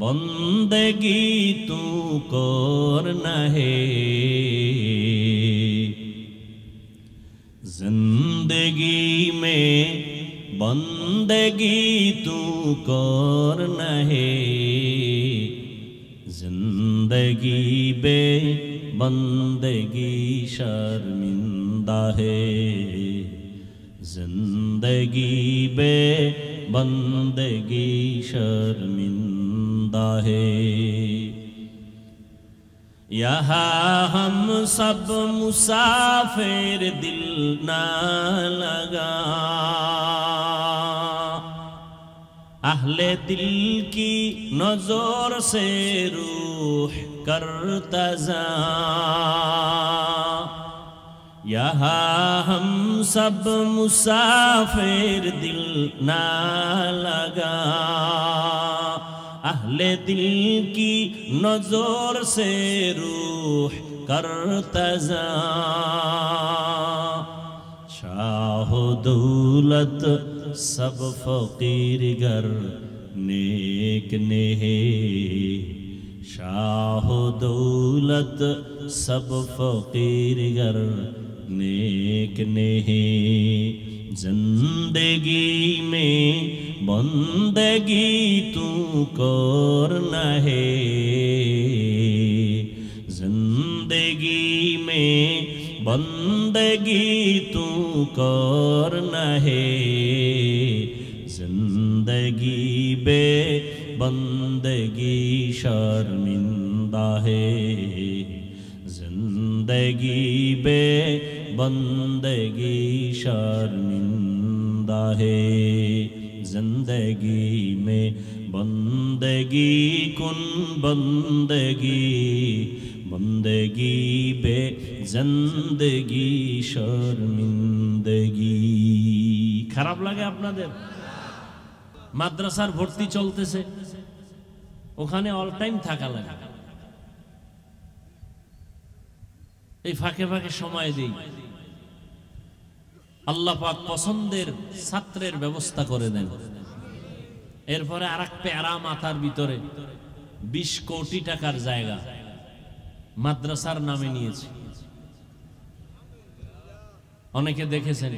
বন্দেগি তু করনা হে, जिंदगी में बंदगी तू करना है, जिंदगी बे बंदगी शर्मिंदा है, जिंदगी बे बंदगी शर्मिंदा है। यहाँ हम सब मुसाफिर दिल ना लगा, अहले दिल की नजर से रूह करता जा। यहाँ हम सब मुसाफिर दिल ना लगा, अहले दिल की नजर से रूह करता जा। शाह दौलत सब फकीर गर नेक ने है, शाह दौलत सब फकीर गर नेक ने है। जिंदगी में बंदगी तू करना है, जिंदगी में बंदगी तू करना है, जिंदगी बे बंदगी शर्मिंदा है, जिंदगी बे बंदगी शर्मिंदा है, जिंदगी में बंदगी कुन बंदगी बंदगी बे जिंदगी शर्मिंदगी। খারাপ লাগে আপনাদের? মাদ্রাসার ভর্তি চলতেছে, ওখানে অল টাইম থাকা লাগে, এই ফাঁকে ফাঁকে সময় দেই। আল্লাহ পাক পছন্দের ছাত্রের ব্যবস্থা করে দেন। এরপরে আরেক প্যারা মাথার ভিতরে 20 কোটি টাকার জায়গা মাদ্রাসার নামে নিয়েছে। অনেকে দেখেছেন,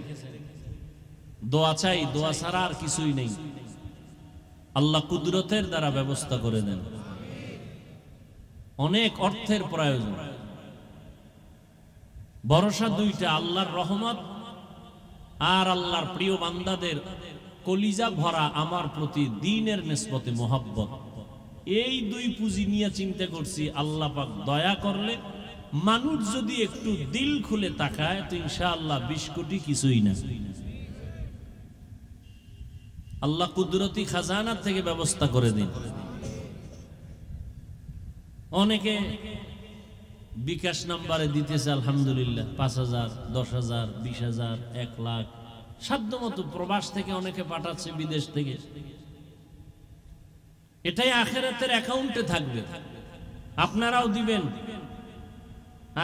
দোয়া চাই, দোয়া ছাড়া আর কিছুই নেই। আল্লাহ কুদরতের দ্বারা ব্যবস্থা করে দেন। অনেক অর্থের প্রয়োজন। ভরসা দুইটা, আল্লাহর রহমত আর আল্লাহর প্রিয় বান্দাদের কলিজা ভরা আমার প্রতি দ্বীনের নিসবতে মোহাব্বত। এই দুই পুঁজি নিয়ে চিন্তা করছি, আল্লাহ পাক দয়া করলে মানুষ যদি একটু দিল খুলে তাকায় তো ইনশাআল্লাহ 20 কোটি কিছুই না। আল্লাহ কুদরতি খাজানা থেকে ব্যবস্থা করে দিন। অনেকে বিকাশ নাম্বারে দিতেছে আলহামদুলিল্লাহ, 5000, 10,000, 20,000, 1 লাখ, সাধ্যমতো প্রবাস থেকে অনেকে পাঠাচ্ছে, বিদেশ থেকে। এটাই আখিরাতের অ্যাকাউন্টে থাকবে, আপনারাও দিবেন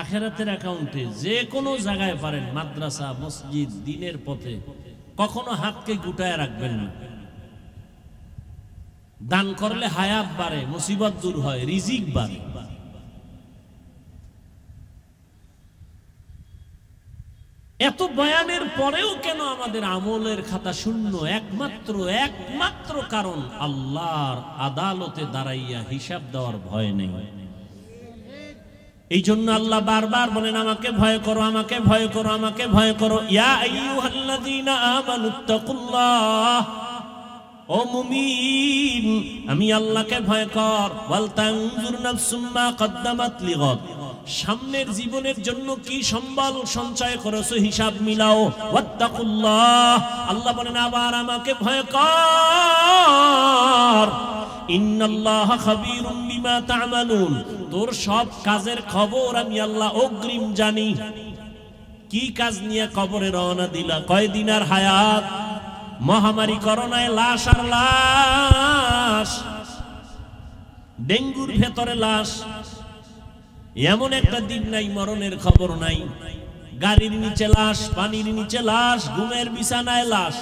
আখিরাতের অ্যাকাউন্টে। যে কোনো জায়গায় পারেন, মাদ্রাসা, মসজিদ, দ্বীনের পথে কখনো হাতকে গুটায় রাখবেন না। দান করলে হায়াত বাড়ে, মুসিবত দূর হয়, রিজিক বাড়ে। এত বয়ানের পরেও কেন আমাদের আমলের খাতা শূন্য? একমাত্র কারণ আল্লাহর আদালতে দাঁড়াইয়া হিসাব দেওয়ার ভয় নেই। এই জন্য আল্লাহ বারবার বলেন, আমাকে ভয় করো, আমাকে ভয় করো, আমাকে ভয় করো। ইয়া আইয়ুহাল্লাযীনা আমানুত্তাকুল্লাহ, ও মুমিন আমি আল্লাহকে ভয় কর। ওয়াল তানজুর নাফসুম মা কদ্দামাত লিগাদ, সামনের জীবনের জন্য কি সম্বল সঞ্চয় করেছো হিসাব মিলাও। ওয়াত্তাকুল্লাহ, আল্লাহ বলেন আবার আমাকে ভয় কর। ইন্নাল্লাহা খাবীরুম বিমা তা'মালুন, তোর সব কাজের খবর আমি আল্লাহ অগ্রিম জানি। কি কাজ নিয়ে কবরে রওনা দিলা? কয়দিন আর হায়াত? মহামারী করোনায় লাশ আর লাশ, ডেঙ্গুর ভেতরে লাশ, এমন একটা দিন নাই মরণের খবর নাই। গাড়ির নিচে লাশ, পানির নিচে লাশ, ঘুমের বিছানায় লাশ।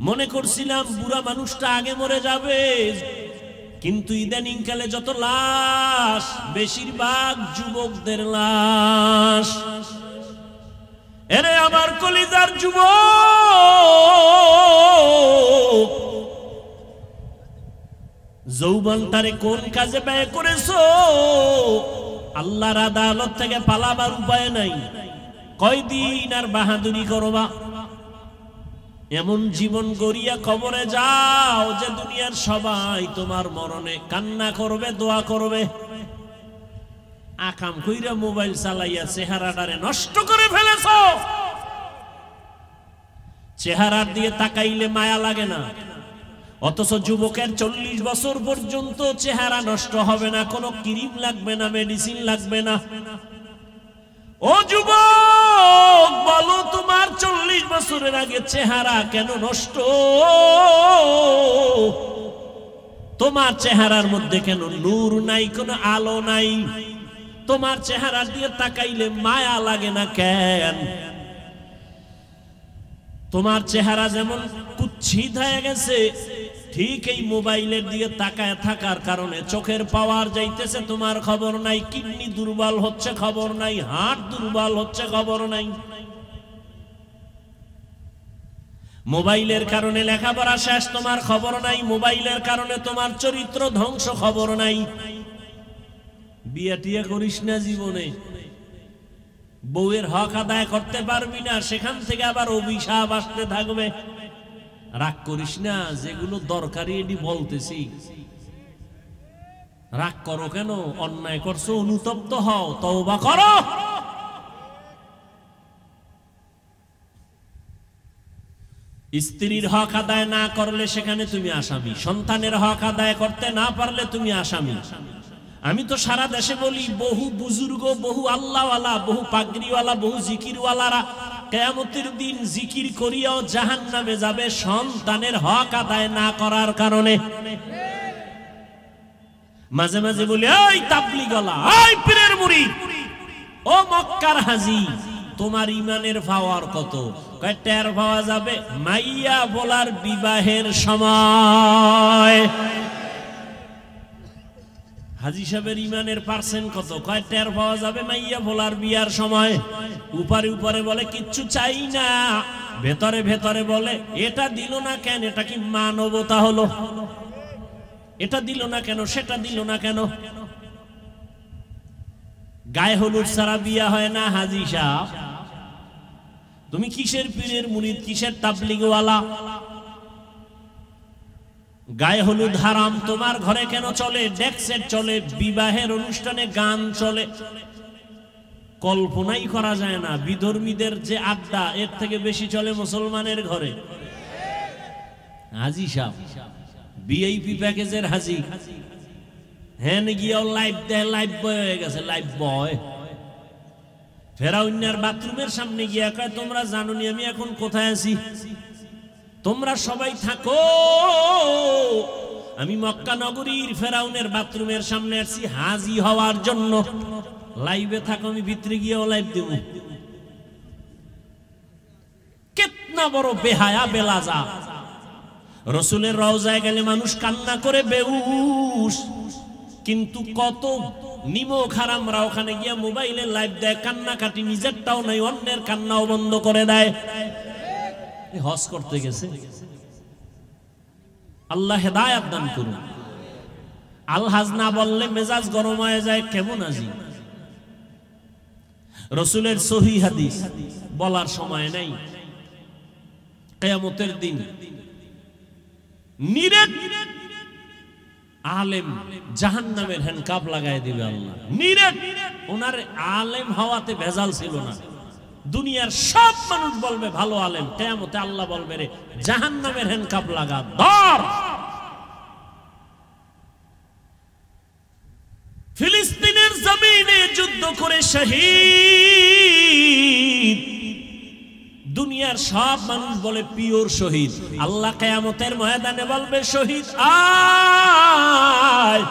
মনে করছিলাম বুড়া মানুষটা আগে মরে যাবে, কিন্তু ইদানিং কালে যত লাশ, বেশিরভাগ যুবকদের লাশ। এরে আমার কলিজার যুবক, যৌবনটারে কোন কাজে ব্যয় করেছো? আল্লাহর আদালত থেকে পালাবার উপায় নাই। কয়দিন আর বাহাদুরি করবা? এমন জীবন গড়িয়া কবরে যাও যে দুনিয়ার সবাই তোমার মরণে কান্না করবে, দোয়া করবে। আকাম কইরা মোবাইল চালাইয়া চেহারাটারে নষ্ট করে ফেলেছো। চেহারার দিয়ে তাকাইলে মায়া লাগে না, অথচ যুবকের 40 বছর পর্যন্ত চেহারা নষ্ট হবে না, কোনো ক্রিম লাগবে না, মেডিসিন লাগবে না। ও যুবক বলো, তোমার 40 বছরের আগে চেহারা কেন নষ্ট? তোমার চেহারার মধ্যে কেন নূর নাই, কোনো আলো নাই? তোমার চেহারা দিয়ে তাকাইলে মায়া লাগে না কেন? তোমার চেহারা যেমন কুৎসিত হয়ে গেছে, ঠিক এই মোবাইলের দিকে তাকায় থাকার কারণে চোখের পাওয়ার যাইতেছে, তোমার খবর নাই। কিডনি দুর্বল হচ্ছে, খবর নাই। হার্ট দুর্বল হচ্ছে, খবর নাই। মোবাইলের কারণে লেখাপড়া শেষ, তোমার খবর নাই। মোবাইলের কারণে তোমার চরিত্র ধ্বংস, খবর নাই। বিয়ে টিয়া করিস না জীবনে, বউয়ের হক আদায় করতে পারবি না, সেখান থেকে আবার অভিশাপ আসতে থাকবে। রাগ করিস না, যেগুলো দরকারি এটি বলতেছি। রাগ করো কেন? অন্যায় করছো, অনুতপ্ত হও, তওবা করো। স্ত্রীর হক আদায় না করলে সেখানে তুমি আসামি, সন্তানের হক আদায় করতে না পারলে তুমি আসামি। আমি তো সারা দেশে বলি, বহু বুজুর্গ, বহু আল্লাহওয়ালা, বহু পাগড়িওয়ালা, বহু জিকিরওয়ালারা কিয়ামতের দিন জিকির করিয়াও জাহান্নামে যাবে সন্তানের হক আদায় না করার কারণে। মাঝে মাঝে বলি, ওই তাবলীগওয়ালা, ওই পীরের মুরিদ, ও মক্কার হাজী, তোমার ইমানের পাওয়ার কত? কয় টের পাওয়া যাবে মাইয়া বলার বিবাহের সময়। হাজী সাহেবের ইমানের পার্সেন্ট কত? কয় টের পাওয়া যাবে মাইয়া বলার বিয়ার সময়। উপরে উপরে বলে কিচ্ছু চাই না, ভেতরে ভেতরে বলে এটা দিল না কেন? এটা কি মানবতা হলো? এটা দিল না কেন, সেটা দিল না কেন? গায়ে হলুদ ছাড়া বিয়া হয় না হাজী সাহেব। তুমি কিসের পীরের মুরিদ, কিসের তাবলীগওয়ালা? গায়ে হলুদ হারাম তোমার ঘরে কেন চলে? ডেক সেট চলে, বিবাহের অনুষ্ঠানে গান চলে, কল্পনাই করা যায় না। বিধর্মীদের যে আড্ডা, এর থেকে বেশি চলে মুসলমানের ঘরে। হাজী সাহেব ভিআইপি প্যাকেজের হাজী, হ্যাঁ গিয়েও লাইভ দেয়, লাইভ বয় হয়ে গেছে, লাইভ বয়। ফেরাউনের বাথরুমের সামনে গিয়া কয়, তোমরা জানোনি আমি এখন কোথায় আছি? তোমরা সবাই থাকো, আমি মক্কা নগরীর ফেরাউনের বাথরুমের সামনে আসছি হাজী হওয়ার জন্য। লাইভে থাকো, আমি ভিতরে গিয়েও লাইভ দেব। কেতনা বড় বেহায়া বেলাজা। রসুলের রওজায় গেলে মানুষ কান্না করে বেহুশ, কিন্তু কত নিমক হারামরা ওখানে গিয়া মোবাইলে লাইভ দেয়, কান্নাকাটি, নিজেরটাও নাই, অন্যের কান্নাও বন্ধ করে দেয়। হজ করতে গেছে। আল্লাহ হেদায়েত দান করুন। আলহাজ না বললে মেজাজ গরম হয়ে যায়, কেমন আজি? রসুলের সহিহ হাদিস বলার সময় নাই। কিয়ামতের দিন নিরেট আলেম জাহান্নামের হ্যান্ডকাপ লাগায় দিবে আল্লাহ। নিরেট ওনার আলেম হওয়াতে ভেজাল ছিল না। দুনিয়ার সব মানুষ বলবে ভালো আলেম, কিয়ামতে আল্লাহ বলবে রে জাহান্নামের হ্যান্ডকাপ লাগা, ধর। ফিলিস্তিনের জমিনে যুদ্ধ করে শহীদ, দুনিয়ার সব মানুষ বলে পিওর শহীদ। আল্লাহ কিয়ামতের ময়দানে বলবে শহীদ আয়,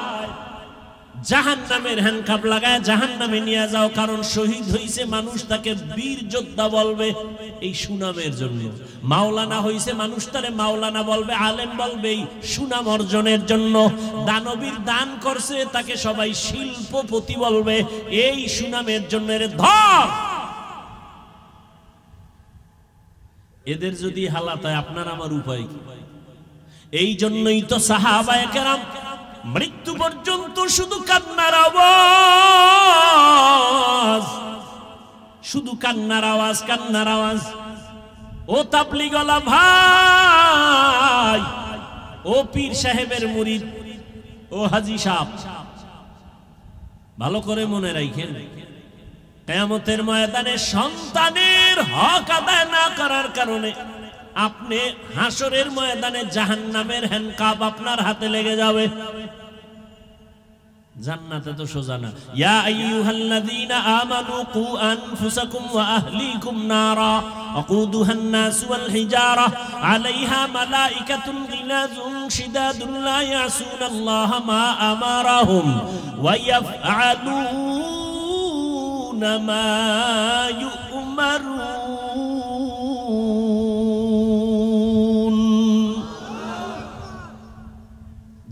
জাহান্নামের হ্যান্ডকাপ লাগায় জাহান্নামে নিয়ে যাও। কারণ শহীদ হইছে মানুষ তাকে বীর যোদ্ধা বলবে এই সুনামের জন্য। মাওলানা হইছে মানুষ তারে মাওলানা বলবে, আলেম বলবে এই সুনাম অর্জনের জন্য। দানবীর দান করছে তাকে সবাই শিল্পপতি বলবে এই সুনামের জন্য। এর ধর। এদের যদি হালাত হয় আপনার আমার উপায় কি? এই জন্যই তো সাহাবায়ে কেরাম মৃত্যু পর্যন্ত শুধু কান্নার আওয়াজ, শুধু কান্নার আওয়াজ, কান্নার আওয়াজ। ও তাবলীগওয়ালা ভাই, ও পীর সাহেবের মুরিদ, ও হাজী সাহেব, ভালো করে মনে রাখেন, কিয়ামতের ময়দানে সন্তানের হক আদায় না করার কারণে আপনি হাসরের ময়দানে জাহান্নামের হ্যান্ডকাপ আপনার হাতে লেগে যাবে। জান্নাতে তো সোজা না। ইয়া আইয়ুহাল্লাযীনা আমানু কু আনফুসাকুম ওয়া আহলিকুম নারা আকুদুহান নাস ওয়াল হিজারা আলাইহা মালাইকাতুন গিলাযুন শিদাদুন লা ইয়াসুনাল্লাহা মা আমারাহুম ওয়া ইয়াফআলুনা মা ইউমারুন।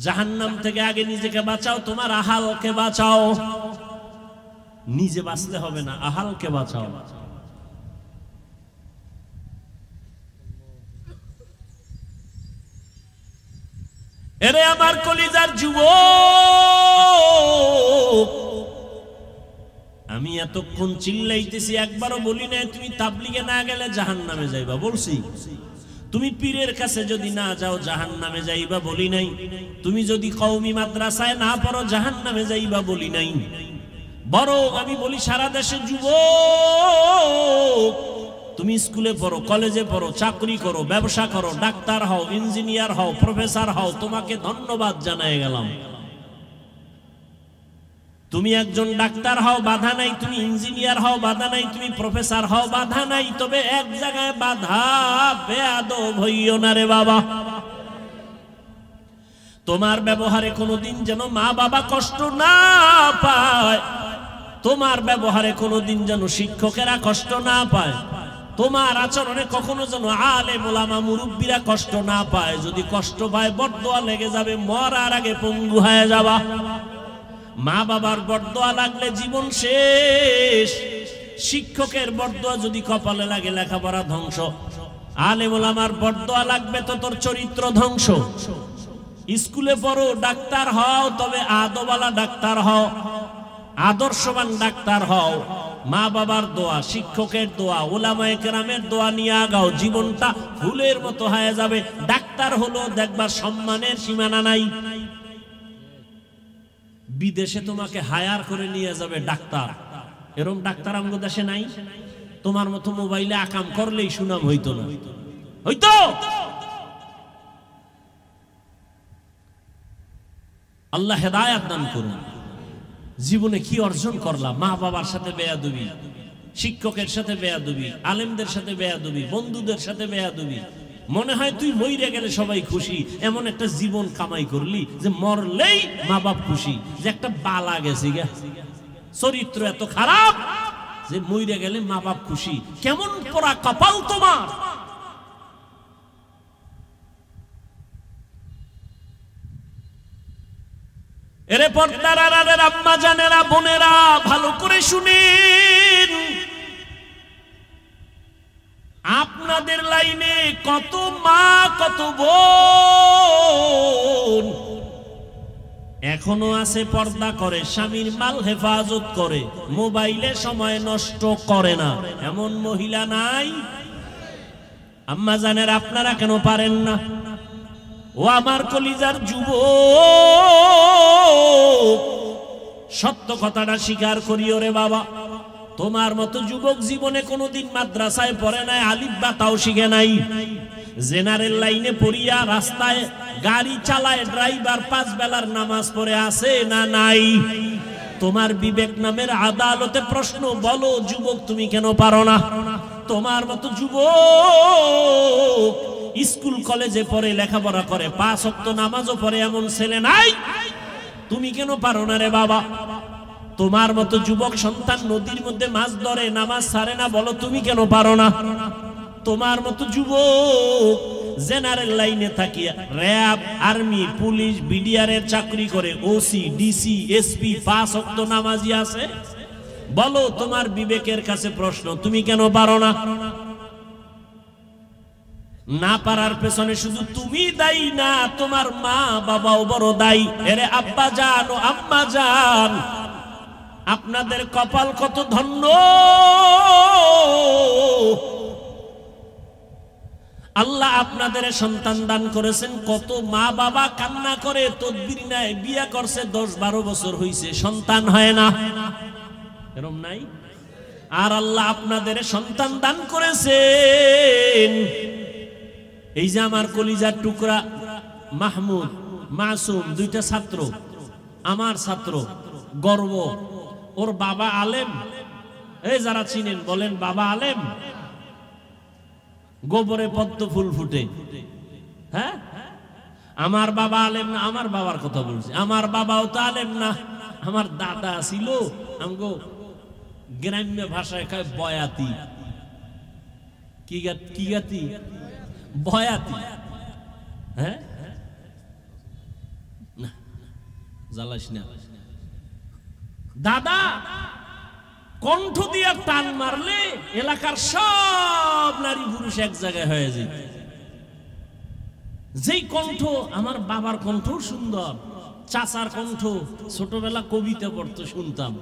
জাহান্নাম থেকে আগে নিজেকে বাঁচাও, তোমার আহালকে বাঁচাও। নিজে বাঁচতে হবে না, আহালকে বাঁচাও। এরে আমার কলিজার যুবক, আমি এতক্ষণ চিল্লাইতেছি, একবারও বলি না তুমি তাবলীগে না গেলে জাহান্নামে যাইবা, বলছি? তুমি পীরের কাছে যদি না যাও জাহান্নামে যাইবা, বলি নাই? তুমি যদি কওমি মাদ্রাসায় না পড়ো জাহান্নামে যাইবা, বলি নাই? বরং আমি বলি সারা দেশে যুবক, তুমি তুমি স্কুলে পড়ো, কলেজে পড়ো, চাকরি করো, ব্যবসা করো, ডাক্তার হও, ইঞ্জিনিয়ার হও, প্রফেসর হও, তোমাকে ধন্যবাদ জানাই গেলাম। তুমি একজন ডাক্তার হও, বাধা নাই। তুমি ইঞ্জিনিয়ার হও, বাধা নাই। তুমি প্রফেসর হও, বাধা নাই। তবে এক জায়গায় বাধা, বেয়াদব হইও না রে বাবা। তোমার ব্যবহারে কোনোদিন যেন মা বাবা কষ্ট না পায়, তোমার ব্যবহারে কোনোদিন যেন শিক্ষকেরা কষ্ট না পায়, তোমার আচরণে কখনো যেন আলেম ওলামা মুরব্বীরা কষ্ট না পায়। যদি কষ্ট পায় বরদোয়া লেগে যাবে, মরার আগে পঙ্গু হয়ে যাবা। মা বাবার বরদোয়া লাগলে জীবন শেষ। শিক্ষকের বরদোয়া যদি কপালে লাগে লেখাপড়া ধ্বংস। আলেম ওলামার বরদোয়া লাগবে তো তোর চরিত্র ধ্বংস। স্কুলে পড়ো, ডাক্তার হও, তবে আদওয়ালা ডাক্তার হও, আদর্শবান ডাক্তার হও। মা বাবার দোয়া, শিক্ষকের দোয়া, ওলামায়ে কেরামের দোয়া নিয়ে আগাও। জীবনটা ফুলের মতো হয়ে যাবে। ডাক্তার হলো দেখবা সম্মানের সীমানা নাই। বিদেশে তোমাকে হায়ার করে নিয়ে যাবে ডাক্তার, এরকম ডাক্তার আমাদের দেশে নাই। তোমার মতো মোবাইলে আকাম করলেই সুনাম হইতো না, হইতো? আল্লাহ হেদায়েত দান করুন। জীবনে কি অর্জন করলাম? মা বাবার সাথে বেয়াদবি, শিক্ষকের সাথে বেয়াদবি, আলেমদের সাথে বেয়াদবি, বন্ধুদের সাথে বেয়াদবি। মনে হয় তুই মইরে গেলে সবাই খুশি, এমন একটা জীবন কামাই করলি যে মরলেই মা বাপ খুশি, যে একটা বালা গেছে গে। চরিত্র এত খারাপ যে মইরে গেলে মা বাপ খুশি। কেমন পোড়া কপাল তোমার! এরে পর্দার আড়ালের আম্মা জানেরা, বোনেরা, ভালো করে শুনেন। আপনাদের লাইনে কত মা, কত বোন এখনো আছে পর্দা করে, স্বামীর মাল হেফাজত করে, মোবাইলে সময় নষ্ট করে না। এমন মহিলা নাই? আম্মা জানেরা, আপনারা কেন পারেন না? ও আমার কলিজার যুবক, সত্য কথাটা স্বীকার করিও রে বাবা। তোমার মতো যুবক জীবনে কোনোদিন মাদ্রাসায় পড়ে নাই, আলিফ বা তাও শিখে নাই। জেনারেল লাইনে পড়িয়া রাস্তায় গাড়ি চালায়, ড্রাইভার 5 বেলার নামাজ পড়ে আছে না নাই? তোমার বিবেক নামের আদালতে প্রশ্ন, বলো যুবক তুমি কেন পারো না? তোমার মতো যুবক স্কুল কলেজে পড়ে, লেখাপড়া করে, 5 ওয়াক্ত নামাজও পড়ে, এমন ছেলে নাই? তুমি কেন পারো না রে বাবা? তোমার মতো যুবক সন্তান নদীর মধ্যে মাছ ধরে, নামাজ ছাড়ে না, বলো তুমি কেন পারো না? তোমার মতো যুবক জেনারেল লাইনে থাকিয়া র‍্যাব, আর্মি, পুলিশ, বিডিআর এর চাকরি করে, ওসি, ডিসি, এসপি, 5 ওয়াক্ত নামাজি আছে, বলো তোমার বিবেকের কাছে প্রশ্ন, তুমি কেন পারো না? না পারার পেছনে শুধু তুমি দায়ী না, তোমার মা বাবাও বড় দায়ী। এরে আব্বা জান ও আম্মা জান, আপনাদের কপাল কত ধন্য! আল্লাহ আপনাদের সন্তান দান করেছেন। কত মা বাবা কান্না করে, তদবির নেয়, বিয়ে করছে, 10-12 বছর হইছে, সন্তান হয় না, এরকম নাই? আর আল্লাহ আপনাদের সন্তান দান করেছেন। এই যে আমার কলিজার টুকরা মাহমুদ, মাসুম, 2টা ছাত্র, আমার ছাত্র, গর্ব। ওর বাবা আলেম, এই যারা চিনেন বলেন বাবা আলেম। গোবরে পদ্ম ফুল ফুটে, হ্যাঁ? আমার বাবা আলেম না, আমার বাবার কথা বলছি। আমার বাবাও তো আলেম না, আমার দাদা ছিল আমগো গ্রাম্য ভাষায় কয় বয়াতি। কি গাতি? বয়াতি। হ্যাঁ, না জ্বালাস না। দাদা কণ্ঠ দিয়া টান মারলে এলাকার সব নারী পুরুষ এক জায়গায় হয়ে যায়। যেই কণ্ঠ, আমার বাবার কণ্ঠ সুন্দর, চাচার কণ্ঠ, ছোটবেলা কবিতা পড়তো শুনতাম,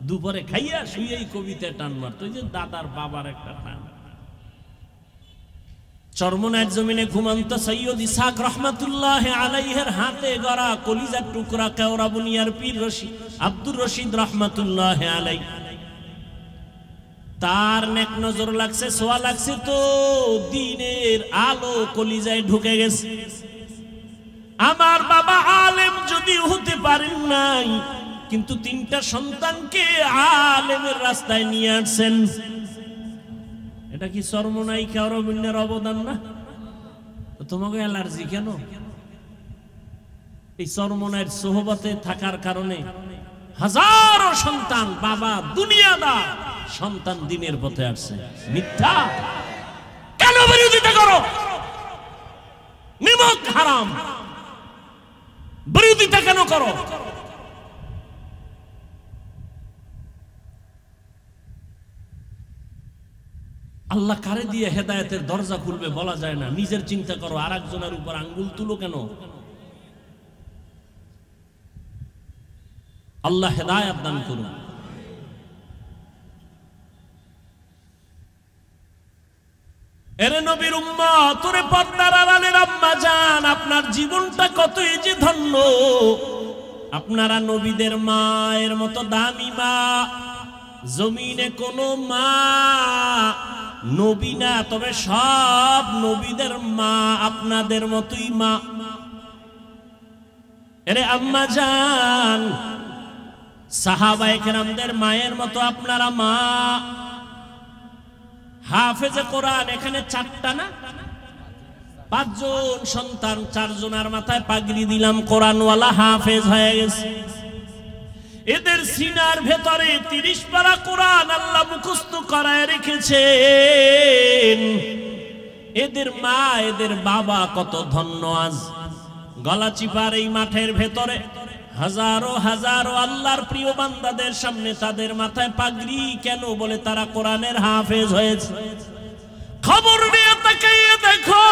দুপুরে খাইয়া শুয়েই কবিতা টান মারতো। ওই যে দাদার বাবার একটা টান। চরমনার জমিনে ঘুমন্ত সৈয়দ ইসহাক রহমাতুল্লাহ আলাইহির হাতে গড়া কলিজার টুকরা কেওড়া বুনিয়ার পীর আব্দুর রশিদ রহমাতুল্লাহ আলাইহি তার নেক নজর লাগছে, সোয়া লাগছে তো দ্বীনের আলো কলিজায় ঢুকে গেছে। আমার বাবা আলেম যদি হতে পারেন নাই, কিন্তু 3টা সন্তানকে আলেমের রাস্তায় নিয়ে আসছেন। এটা কি চরমনায়িকা অরবিন্দের অবদান না? তো তোমাকে অ্যালার্জি কেন? এই চরমনায়ের সোহবতে থাকার কারণে হাজারো সন্তান, বাবা দুনিয়াদার সন্তান দ্বীনের পথে আসছে। মিথ্যা কেন বিরোধিতা করো? নিমক হারাম, বিরোধিতা কেন করো? আল্লাহ কারে দিয়ে হেদায়েতের দরজা খুলবে বলা যায় না। নিজের চিন্তা করো, আর একজনের উপর আঙ্গুল তুলো কেন? আল্লাহ হেদায়েত দান করুন। এরে নবীর উম্মত, ওরে পর্দার আড়ালের আম্মা জান, আপনার জীবনটা কতই যে ধন্য। আপনারা নবীদের মায়ের মতো দামি মা জমিনে কোনো মা নবী না, তবে সব নবীদের মা আপনাদের মতোই মা। এরে আম্মা জান, সাহাবায়ে কেরামদের মায়ের মতো আপনারা মা। হাফেজে কোরআন এখানে 4টা না 5 জন সন্তান, 4 জনের মাথায় পাগড়ি দিলাম, কোরআনওয়ালা হাফেজ হয়ে গেছে। এদের সিনার ভেতরে 30 পারা কোরআন আল্লাহ মুখস্থ করায় রেখেছেন। এদের মা, এদের বাবা কত ধন্য। আজ গলাচিপার এই মাঠের ভেতরে হাজারো হাজারো আল্লাহর প্রিয় বান্দাদের সামনে তাদের মাথায় পাগড়ি কেন? বলে তারা কোরআনের হাফেজ হয়েছে। খবর নিয়ে তাকাইয়ে দেখো,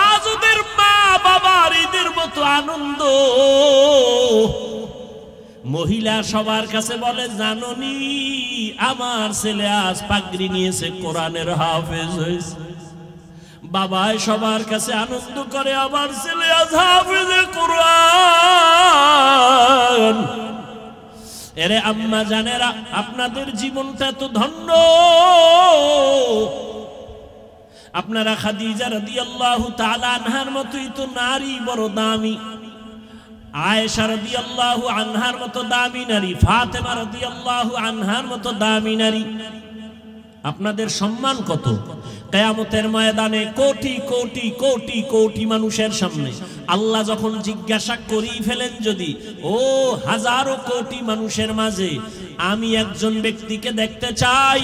আজ ওদের মা বাবার ঈদের মতো আনন্দ। মহিলা সবার কাছে বলে, জাননি আমার ছেলে আজ পাগড়ি নিয়েছে, কোরআনের হাফেজ হয়েছে। বাবাই সবার কাছে আনন্দ করে, আমার ছেলে আজ হাফেজে কোরআন। এরে আম্মা জানেরা, আপনাদের জীবনটা তো ধন্য। আপনারা খাদিজা রাদিয়াল্লাহু তাআলা আনহার মতোই তো নারী, বড় দামি। আয়েশা রাদিয়াল্লাহু আনহার মতো দামি নারী, ফাতেমা রাদিয়াল্লাহু আনহার মতো দামি নারী। আপনাদের সম্মান কত? কিয়ামতের ময়দানে কোটি কোটি কোটি কোটি মানুষের সামনে আল্লাহ যখন জিজ্ঞাসা করি ফেলেন, যদি ও হাজারো কোটি মানুষের মাঝে আমি একজন ব্যক্তিকে দেখতে চাই,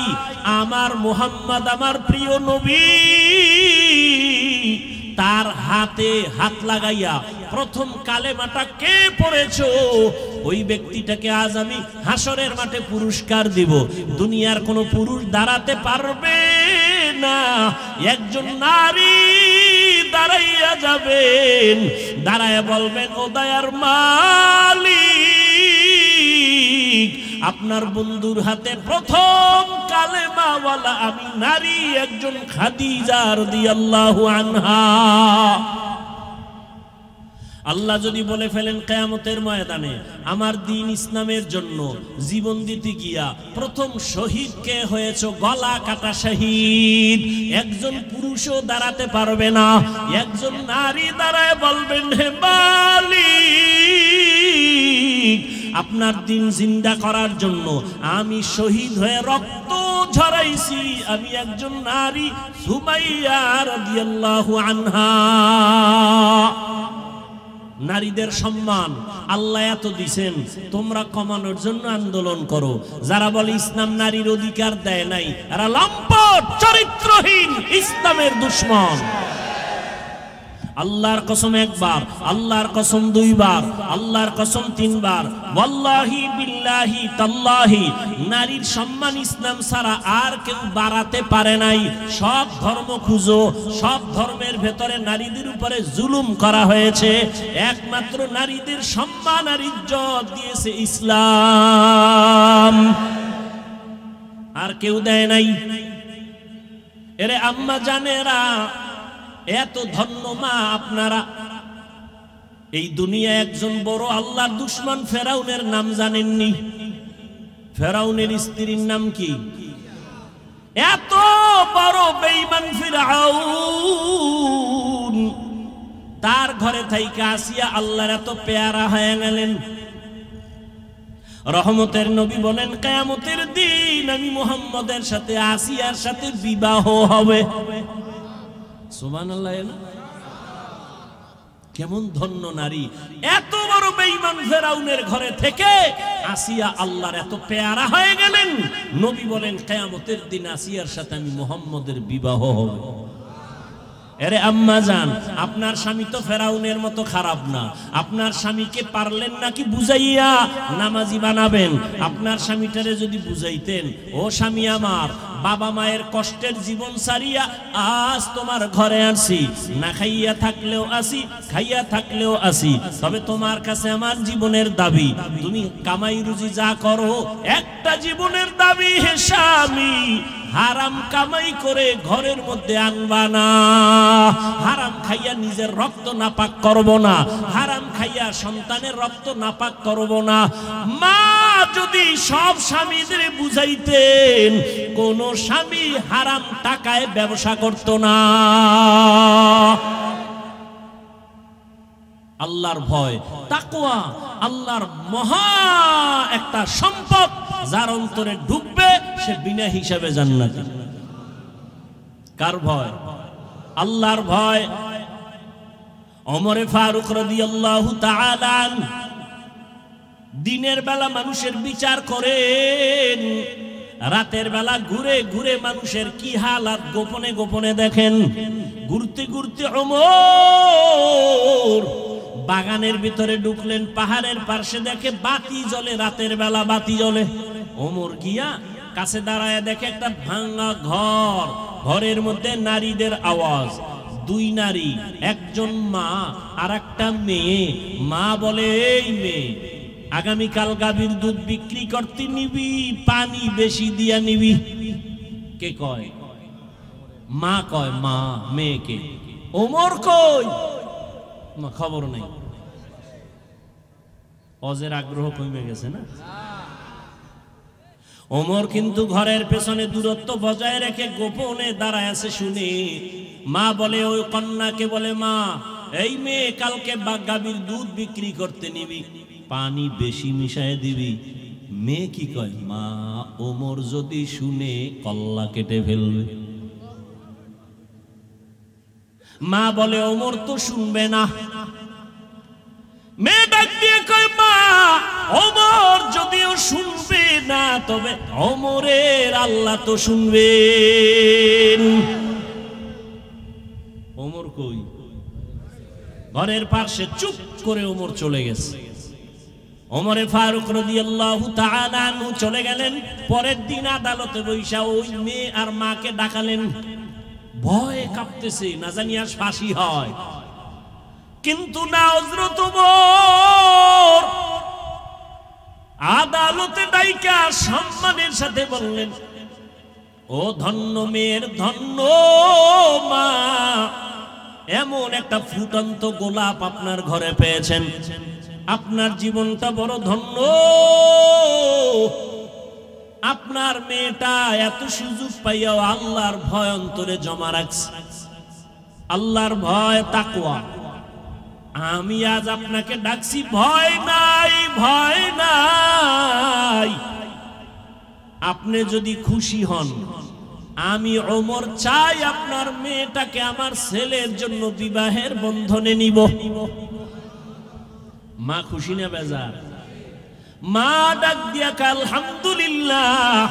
আমার মুহাম্মদ, আমার প্রিয় নবী, তার হাতে হাত লাগাইয়া প্রথম কালেমাটা কে পড়েছো, ওই ব্যক্তিটাকে আজ আমি হাসরের মাঠে পুরস্কার দিব। দুনিয়ার কোনো পুরুষ দাঁড়াতে পারবে না। একজন নারী দাঁড়াইয়া যাবেন, দাঁড়াইয়া বলবেন, ও দয়ার মালিক, আপনার বন্ধুর হাতে প্রথম কালেমাওয়ালা আমি নারী, একজন খাদিজা রাদিয়াল্লাহু আনহা। আল্লাহ যদি বলে ফেলেন কিয়ামতের ময়দানে, আমার দ্বীন ইসলামের জন্য জীবন দিতে গিয়া প্রথম শহীদ কে হয়েছে? গলা কাটা শহীদ। একজন পুরুষও দাঁড়াতে পারবে না। একজন নারী দাঁড়ায় বলবেন, হে মালিক, আপনার দ্বীন জিন্দা করার জন্য আমি শহীদ হয়ে রক্ত ঝরাইছি, আমি একজন নারী, সুমাইয়া রাদিয়াল্লাহু আনহা। নারীদের সম্মান আল্লাহ এত দিছেন, তোমরা কমানোর জন্য আন্দোলন করো। যারা বলে ইসলাম নারীর অধিকার দেয় নাই, এরা লম্পট, চরিত্রহীন, ইসলামের দুশমন। আল্লাহর কসম একবার, আল্লাহর কসম 2 বার, আল্লাহর কসম 3 বার, ওয়াল্লাহি বিল্লাহি তাল্লাহি, নারীর সম্মান ইসলাম ছাড়া আর কেউ বাড়াতে পারে নাই। সব ধর্ম খুঁজো, সব ধর্মের ভেতরে নারীদের উপরে জুলুম করা হয়েছে। একমাত্র নারীদের সম্মান আর ইজ্জত দিয়েছে ইসলাম, আর কেউ দেয় নাই। এরে আম্মা জানেরা, এত ধন্য মা আপনারা। এই দুনিয়া একজন বড় আল্লাহর দুশমন ফেরাউনের নাম জানেননি? ফেরাউনের স্ত্রীর নাম কি? এত বড় বেঈমান ফিরআউন, তার ঘরে থাইকা আসিয়া আল্লাহর এত পেয়ারা হয়ে গেলেন। রহমতের নবী বলেন, কিয়ামতের দিন আমি মুহাম্মদের সাথে আসিয়ার সাথে বিবাহ হবে। সুবহানাল্লাহ। কেমন ধন্য নারী! এত বড় বেঈমান ফিরআউনের ঘরে থেকে আসিয়া আল্লাহর এত পেয়ারা হয়ে গেলেন। নবী বলেন, কিয়ামতের দিন আসিয়ার সাথে আমি মুহাম্মদের বিবাহ হবে। আরে আম্মা জান, আপনার স্বামী তো ফেরাউনের মতো খারাপ না। আপনার স্বামীকে পারলেন নাকি বুঝাইয়া নামাজি বানাবেন? আপনার স্বামীটারে যদি বুঝাইতেন, ও স্বামী আমার, বাবা মায়ের কষ্টের জীবন সারিয়া আজ তোমার ঘরে আসি, না খাইয়া থাকলেও আসি, খাইয়া থাকলেও আসি, তবে তোমার কাছে আমার জীবনের দাবি, তুমি কামাই রুজি যা করো, একটা জীবনের দাবি, হে স্বামী, হারাম কামাই করে ঘরের মধ্যে আনবা না। হারাম খাইয়া নিজের রক্ত নাপাক করব না, হারাম খাইয়া সন্তানের রক্ত নাপাক করব না। মা যদি সব স্বামীদের বুঝাইতেন, কোন স্বামী হারাম টাকায় ব্যবসা করত না। আল্লাহর ভয়, তাকওয়া আল্লাহর মহা একটা সম্পদ, যার অন্তরে ঢুকবে সে বিনা হিসাবে জান্নাতি। কার ভয়? আল্লাহর ভয়। ওমরে ফারুক রাদিয়াল্লাহু তাআলা দিনের বেলা মানুষের বিচার করেন, রাতের বেলা ঘুরে ঘুরে মানুষের কি হালাত গোপনে গোপনে দেখেন। ঘুরতে ঘুরতে ওমর বাগানের ভিতরে ঢুকলেন, পাহাড়ের পাশে দেখে বাতি জ্বলে, রাতের বেলা বাতি জ্বলে। ওমর গিয়া কাছে দাঁড়ায় দেখে একটা ভাঙা ঘর, ঘরের মধ্যে নারীদের আওয়াজ। দুই নারী, একজন মা আর একটা মেয়ে। মা বলে, এই মেয়ে, আগামীকাল গাভীর দুধ বিক্রি করতে নিবি, পানি বেশি দিয়া নিবি। কে কয়? মা কয়। মা মেয়েকে। ওমর কই? খবর নেই। অজের আগ্রহ কমে গেছে না? ওমর কিন্তু ঘরের পেছনে দূরত্ব বজায় রেখে গোপনে দাঁড়ায় আছে। শুনে মা বলে, ওই কন্যাকে বলে, মা, এই মেয়ে কালকে গাভীর দুধ বিক্রি করতে নিবি, পানি বেশি মিশায় দিবি। মেয়ে কি কয়? মা, ওমর যদি শুনে কল্লা কেটে ফেলবে। মা বলে, ওমর তো শুনবে না। মেয়ে ডাক দিয়ে কয়, মা, ওমর যদিও শুনবে না, তবে ওমরের আল্লাহ তো শুনবেন। ওমর কই? ঘরের পাশে চুপ করে ওমর চলে গেছে। ওমরে ফারুক রাদিয়াল্লাহু তাআলা আনহু চলে গেলেন। পরের দিন আদালতে বৈশা ওই মেয়ে আর মাকে ডাকালেন। ভয়ে কাঁপতেছে, না জানি আর ফাঁসি হয়। কিন্তু না, হযরত ওমর আদালতে ডাইকা সম্মানের সাথে বললেন, ও ধন্য মেয়ের ধন্য মা, এমন একটা ফুটন্ত গোলাপ আপনার ঘরে পেয়েছেন, আপনার জীবনটা বড় ধন্য। আপনার মেয়েটা এত সুযোগ পাইয়াও আল্লাহর ভয় অন্তরে জমা রাখছে। আল্লাহর ভয়, তাকওয়া। আমি আজ আপনাকে ডাকছি, ভয় নাই, ভয় নাই। আপনি যদি খুশি হন, আমি ওমর চাই আপনার মেয়েটাকে আমার ছেলের জন্য বিবাহের বন্ধনে নিব। মা খুশি না বেজার? মা ডাক দিয়া কয়, আলহামদুলিল্লাহ,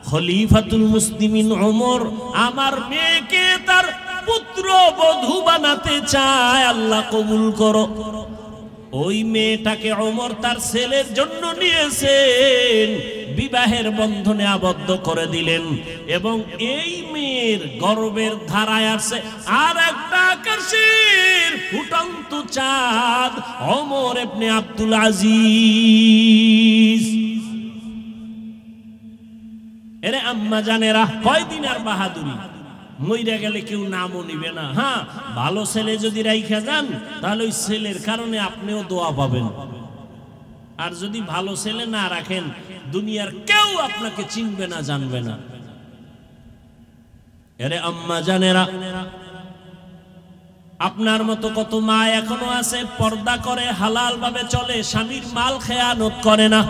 খলিফাতুল মুসলিমিন ওমর আমার মেয়েকে তার পুত্র বধূ বানাতে চায়, আল্লাহ কবুল করো। ওই মেয়েটাকে ওমর তার ছেলের জন্য নিয়েছেন, বিবাহের বন্ধনে আবদ্ধ করে দিলেন। এবং এই মেয়ের গর্বের ধারায় আছে আর একটা আকাশের ফুটন্ত চাঁদ, ওমর ইবনে আব্দুল আজিজ। এরে আম্মা জানেরা, কয়দিন আর বাহাদুরি, মইরা গেলে কেউ নামও নিবে না। হ্যাঁ, ভালো ছেলে যদি রাইখা যান, তাহলে ওই ছেলের কারণে আপনিও দোয়া পাবেন। আর যদি ভালো ছেলে না রাখেন, দুনিয়ার কেউ আপনাকে চিনবে না, জানবে না। এরে আম্মা জানেরা, আপনার মতো কত মা এখনো আছে পর্দা করে, হালাল ভাবে চলে, স্বামীর মাল খেয়ানত করে না,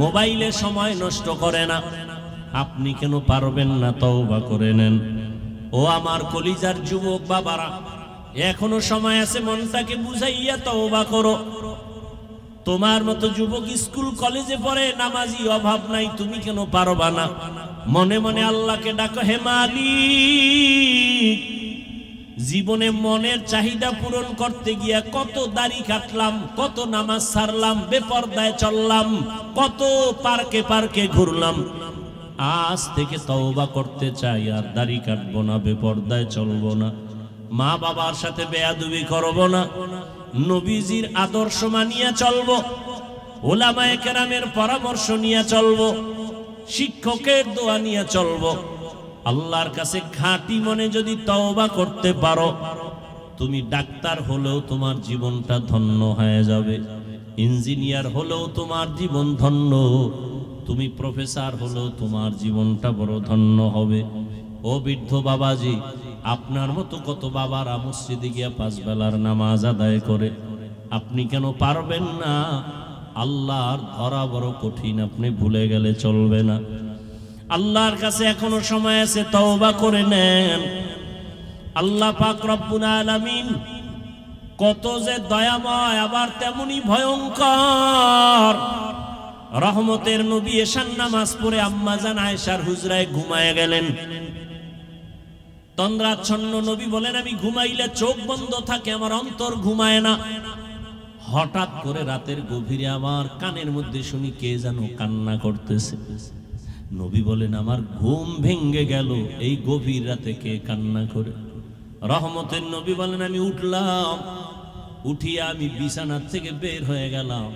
মোবাইলে সময় নষ্ট করে না। আপনি কেন পারবেন না? তওবা করে নেন। ও আমার কলিজার যুবক বাবারা, এখনো সময় আছে, মনটাকে বুঝাইয়া তওবা করো। তোমার মতো যুবক স্কুল কলেজে পড়ে, নামাজি অভাব নাই, তুমি কেন পারবা না? মনে মনে আল্লাহকে ডাকো, হে মালিক, জীবনে মনের চাহিদা পূরণ করতে গিয়া কত দাড়ি কাটলাম, কত নামাজ ছাড়লাম, বেপরদায় চললাম, কত পার্কে পার্কে ঘুরলাম। আজ থেকে তওবা করতে চাই, আর দাড়ি কাটবো না, বেপরদায় চলবো না, মা বাবার সাথে বেয়াদবি করবো না, নবীজির আদর্শ মানিয়া চলবো, ওলামায়ে কেরামের পরামর্শ নিয়ে চলবো, শিক্ষকের দোয়া নিয়ে চলবো। আল্লাহর কাছে খাঁটি মনে যদি তওবা করতে পারো, তুমি ডাক্তার হলেও তোমার জীবনটা ধন্য হয়ে যাবে, ইঞ্জিনিয়ার হলেও তোমার জীবন ধন্য, তুমি প্রফেসর হলেও তোমার জীবনটা বড় ধন্য হবে। ও বৃদ্ধ বাবাজি, আপনার মতো কত বাবারা মসজিদে গিয়া 5 বেলার নামাজ আদায় করে, আপনি কেন পারবেন না? আল্লাহর ধরা বড় কঠিন, আপনি ভুলে গেলে চলবে না। আল্লাহর কাছে এখনো সময় আছে, তওবা করে নেন। আল্লাহ পাক রব্বুল আলামিন কত যে দয়াময়, আবার তেমনি ভয়ঙ্কর। রহমতের নবী এশার নামাজ পড়ে আম্মা জান আয়েশার হুজরায় ঘুমায় গেলেন। তন্দ্রাচ্ছন্ন নবী বলেন, আমি ঘুমাইলে চোখ বন্ধ থাকে, আমার অন্তর ঘুমায় না। হঠাৎ করে রাতের গভীরে আমার কানের মধ্যে শুনি কে যেন কান্না করতেছে। নবী বলেন, আমার ঘুম ভেঙ্গে গেল, এই গভীর রাতে কে কান্না করে? রহমতের নবী বলেন, আমি উঠলাম, উঠিয়া আমি বিছানার থেকে বের হয়ে গেলাম,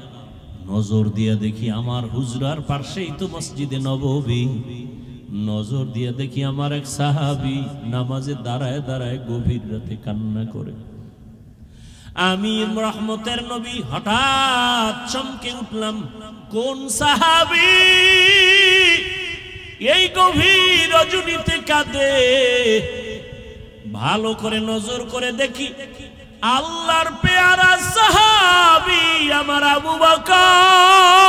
নজর দিয়ে দেখি আমার হুজরার পাশেই তো মসজিদে নববী, নজর দিয়ে দেখি আমার এক সাহাবী নামাজে দাঁড়ায় দাঁড়ায় গভীর রাতে কান্না করে। আমি রহমতের নবী হঠাৎ চমকে উঠলাম, কোন সাহাবী এই গভীর রজনীতে কাঁদে? ভালো করে নজর করে দেখি, আল্লাহর পেয়ারা সাহাবী আমার আবু বকর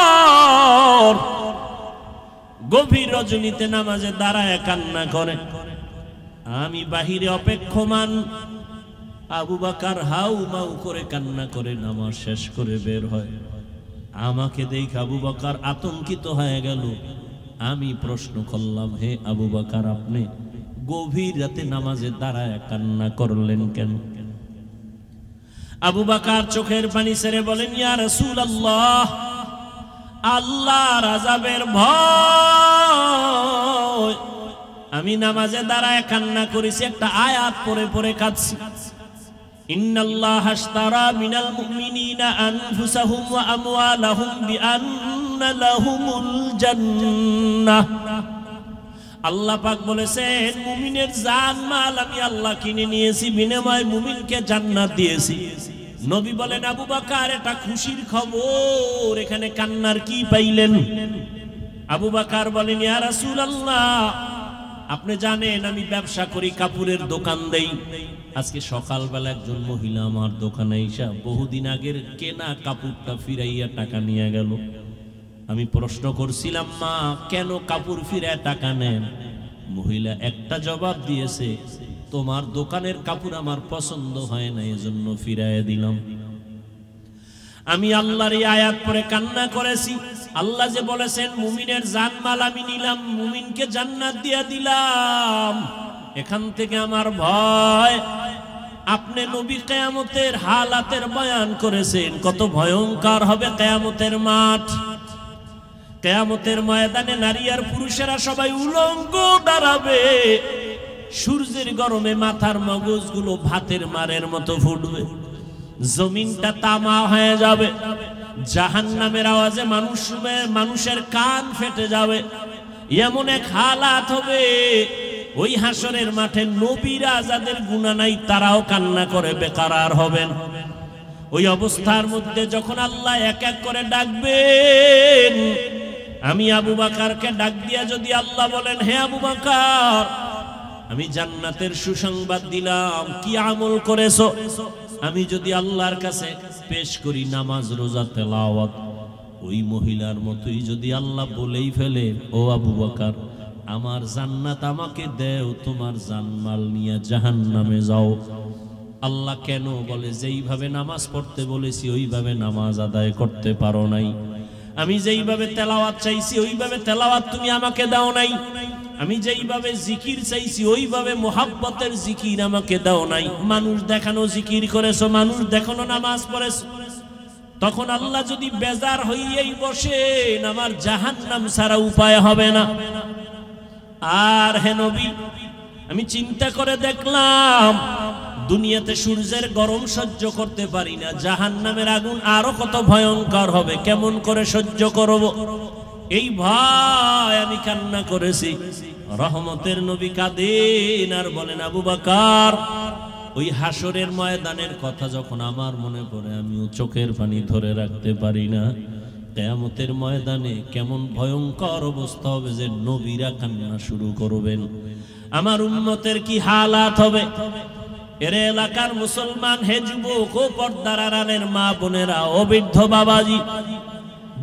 গভীর রজনীতে নামাজে দাঁড়ায় কান্না করে। আমি বাহিরে অপেক্ষমান, আবু বকর হাউ মাউ করে কান্না করে নামাজ শেষ করে বের হয়। আমাকে দেখে আবু বকর আতঙ্কিত হয়ে গেল। আমি প্রশ্ন করলাম, হে আবু বকর, আপনি গভীর রাতে নামাজে দাঁড়ায় কান্না করলেন কেন? আবু বকর চোখের পানি ছেড়ে বলেন, ইয়া রাসূলুল্লাহ, আল্লাহর আযাবের ভয় আমি নামাজে দাঁড়ায় কান্না করেছি, একটা আয়াত পড়ে পড়ে কাঁদছি। ইন্নাল্লাহা আশতারা মিনাল মুমিনিনা আনফুসাহুম ওয়া আমওয়ালাহুম বিআন্না লাহুমুল জান্নাহ। আল্লাহ পাক বলেছেন, মুমিনের জান মাল আমি আল্লাহ কিনে নিয়েছি, বিনিময়ে মুমিনকে জান্নাত দিয়েছি। নবী বলেন, আবু বকর এটা খুশির খবর, এখানে কান্নার কি পাইলেন? আবু বকর বলেন, ইয়া রাসূলুল্লাহ, আপনি জানেন আমি ব্যবসা করি, কাপড়ের দোকান দেই। আজকে সকালবেলা একজন মহিলা আমার দোকানে এসে বহুদিন আগের কেনা কাপড়টা ফিরাইয়া টাকা নিয়ে গেল। আমি প্রশ্ন করছিলাম, মা কেন কাপড় ফিরায় টাকা নেন? মহিলা একটা জবাব দিয়েছে, তোমার দোকানের কাপড় আমার পছন্দ হয় না, এজন্য ফিরাইয়া দিলাম। আমি আল্লাহর এই আয়াত পড়ে কান্না করেছি। আল্লাহ যে বলেছেন মুমিনের জানমাল আমি নিলাম, মুমিনকে জান্নাত দিয়া দিলাম, এখান থেকে আমার ভয়। আপনি নবী কিয়ামতের হালাতের বয়ান করেছেন, কত ভয়ঙ্কর হবে কিয়ামতের মাঠ। কিয়ামতের ময়দানে নারী আর পুরুষেরা সবাই উলঙ্গ দাঁড়াবে। সূর্যের গরমে মাথার মগজগুলো ভাতের মারের মতো ফুটবে, জমিনটা তামা হয়ে যাবে, জাহান্নামের আওয়াজে মানুষের কান ফেটে যাবে। এমন এক হালাত হবে, ওই হাসরের মাঠে নবীরা যাদের গুনাহ নাই তারাও কান্না করে বেকারার হবেন। ওই অবস্থার মধ্যে যখন আল্লাহ এক এক করে ডাকবেন, আমি আবু বকরকে ডাক দিয়া যদি আল্লাহ বলেন, হে আবু বকর, আমি জান্নাতের সুসংবাদ দিলাম। কি আমল করেছো? আমি যদি আল্লাহর কাছে পেশ করি নামাজ, রোজা, তেলাওয়াত, ওই মহিলার মতোই যদি আল্লাহ বলেই ফেলে, ও আবু বকর আমার জান্নাত আমাকে দেও, তোমার জানমাল নিয়ে জাহান্নামে যাও। আল্লাহ কেন বলে? যেইভাবে নামাজ পড়তে বলেছি ওইভাবে নামাজ আদায় করতে পারো নাই। আমি যেইভাবে তেলাওয়াত চাইছি ওইভাবে তেলাওয়াত তুমি আমাকে দাও নাই। আমি যেইভাবে জিকির চাইছি ওইভাবে মুহাব্বতের জিকির আমাকে দাও নাই। মানুষ দেখানো জিকির করেছো, মানুষ দেখানো নামাজ পড়েছো। তখন আল্লাহ যদি বেজার হইয়াই বসেন, আমার জাহান্নাম ছাড়া উপায় হবে না। আর হে নবী, আমি চিন্তা করে দেখলাম দুনিয়াতে সূর্যের গরম সহ্য করতে পারি না, জাহান্নামের আগুন আরো কত ভয়ঙ্কর হবে, কেমন করে সহ্য করব? এই ভয় আমি কান্না করেছি। রহমতের নবী কাঁদেন আর বলেন, আবু বকর ওই হাসরের ময়দানের কথা যখন আমার মনে পড়ে আমিও চোখের পানি ধরে রাখতে পারি না। কিয়ামতের ময়দানে কেমন ভয়ঙ্কর অবস্থা হবে যে নবীরা কান্না শুরু করবেন। আমার উম্মতের কি হালাত হবে? এর এলাকার মুসলমান, হে যুবক ও পর্দার আড়ালের মা বোনেরা ও বৃদ্ধ বাবাজি,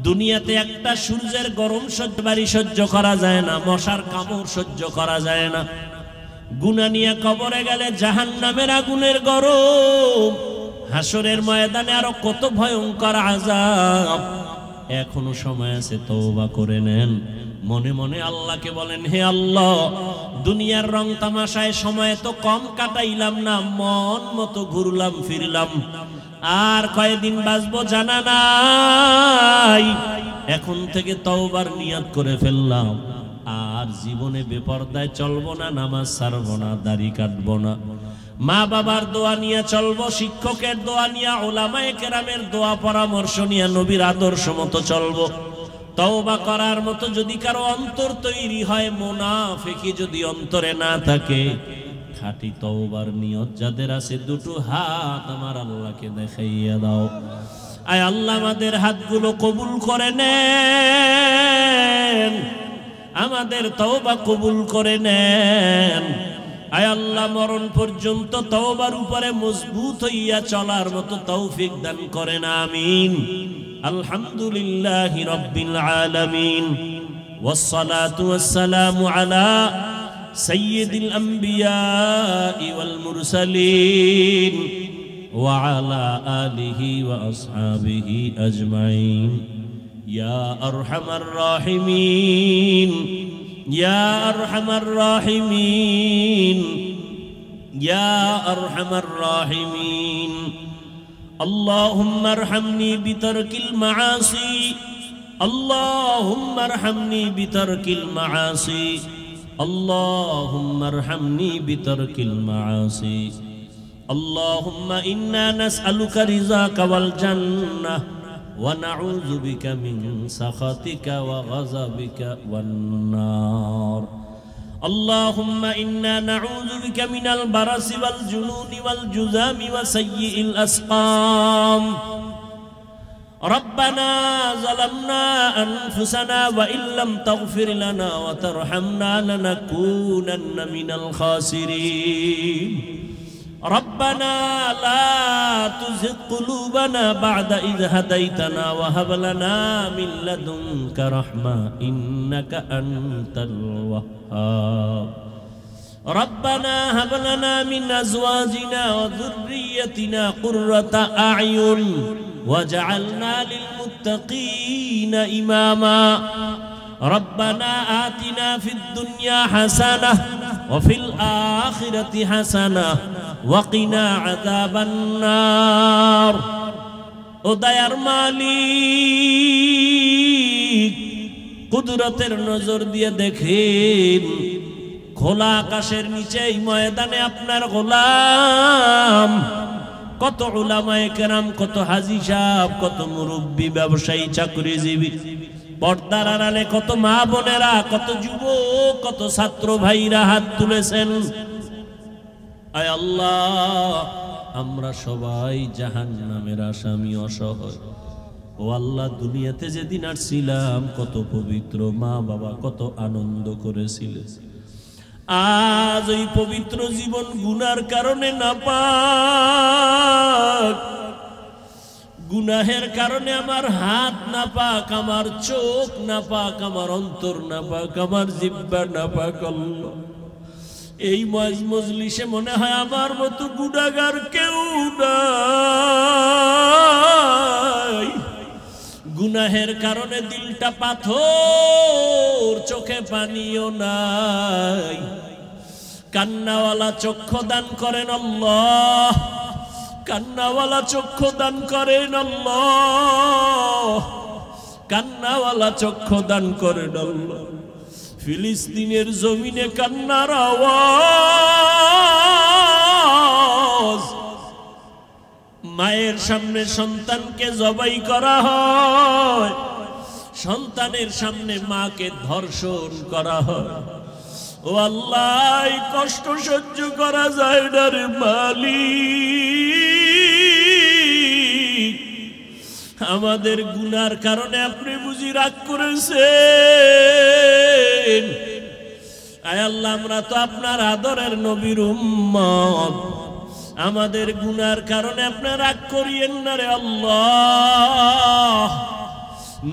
দুনিয়াতে একটা সূর্যের গরম সহ্য করা যায় না, মশার কামড় সহ্য করা যায় না। গুনাহ নিয়ে কবরে গেলে জাহান্নামের আগুনের গরম, হাসরের ময়দানে আরো কত ভয়ঙ্কর আযাব। এখনো সময় আছে, তওবা করে নেন। মনে মনে আল্লাহকে বলেন, হে আল্লাহ দুনিয়ার রং তামাশায় সময় তো কম কাটাইলাম না, মন মতো ঘুরলাম ফিরলাম, আর কয়দিন বাঁচবো জানা নাই। এখন থেকে তওবার নিয়ত করে ফেললাম, আর জীবনে বেপরদায় চলবো না, নামাজ ছাড়বো না, দাড়ি কাটবো না, মা বাবার দোয়া নিয়ে চলবো, শিক্ষকের দোয়া নিয়ে, উলামায়ে কেরামের দোয়া পরামর্শ নিয়ে নবীর আদর্শ মতো চলবো। তওবা করার মতো যদি কারো অন্তর তৈরি হয়, মুনাফিকি যদি অন্তরে না থাকে, খাঁটি তওবার নিয়ত যাদের আছে, দুটো হাত আমার আল্লাহকে দেখাইয়া দাও। আয় আল্লাহ আমাদের হাতগুলো কবুল করে নেন, আমাদের তওবা কবুল করে নেন। আয় আল্লাহ মরণ পর্যন্ত তওবার উপরে মজবুত হইয়া চলার মতো তৌফিক দান করেন, আমিন। আলহামদুলিল্লাহি রাব্বিল আলামিন, ওয়াসসালাতু ওয়াসসালামু আলা সাইয়্যিদিল আমবিয়া ওয়াল মুরসালিন ওয়া আলা আলিহি ওয়া আসহাবিহি আজমাইন। ইয়া আরহামার রাহিমিন, ইয়া আরহামার রাহিমিন, ইয়া আরহামার রাহিমিন। اللهم ارحمني بترك المعاصي، اللهم ارحمني بترك المعاصي، اللهم ارحمني بترك المعاصي. اللهم إنا نسألك رضاك والجنة ونعوذ بك من سخطك وغضبك والنار. اللهم إنا نعوذ بك من البرص والجنون والجذام وسيء الأسقام. ربنا ظلمنا أنفسنا وإن لم تغفر لنا وترحمنا لنكونن من الخاسرين. ربنا لا تزغ قلوبنا بعد إذ هديتنا وهب لنا من لدنك رحمة إنك أنت الوهاب. ربنا هب لنا من أزواجنا وذريتنا قرة أعين وجعلنا للمتقين إماما. ربنا آتنا في الدنيا حسنة وفي الآخرة حسنة وقنا عذاب النار. উদয়ার মালিক কুদরতের নজর দিয়ে দেখেন, খোলা আকাশের নিচে এই ময়দানে আপনার গোলাম, কত উলামায়ে কেরাম, কত হাজী সাহেব, কত মুরব্বী, ব্যবসায়ী, চাকরিজীবী, পর্দার আড়ালে কত মা বোনেরা, কত যুবক, কত ছাত্র ভাইরা হাত তুলেছেন। আয় আল্লাহ, আমরা সবাই জাহান্নামের আসামি, অসহায়। ও আল্লাহ, দুনিয়াতে যেদিন আসছিলাম কত পবিত্র, মা বাবা কত আনন্দ করেছিল। আজ ওই পবিত্র জীবন গুনার কারণে নাপাক, গুনাহের কারণে আমার হাত নাপাক, আমার চোখ নাপাক, আমার অন্তর নাপাক, আমার জিহ্বা নাপাক। আল্লাহ, এই মজলিসে মনে হয় আমার মতো গুনাহগার কেউ নাই। গুনাহের কারণে দিলটা পাথর, চোখে পানিও নাই। কান্নাওয়ালা চক্ষু দান করেন আল্লাহ, কান্নাওয়ালা চক্ষু দান করেন আল্লাহ, কান্নাওয়ালা চক্ষু দান করেন আল্লাহ। ফিলিস্তিনের জমিনে কান্নার আওয়াজ, মায়ের সামনে সন্তানকে জবাই করা হয়, সন্তানের সামনে মাকে ধর্ষণ করা হয়। ও আল্লাহ, কষ্ট সহ্য করা যায় না রে মালিক। আমাদের গুনার কারণে আপনি বুঝি রাগ করেছেন। আয় আল্লাহ, আমরা তো আপনার আদরের নবীর উম্মত, আমাদের গুনার কারণে আপনি রাগ করিয়েন না রে আল্লাহ।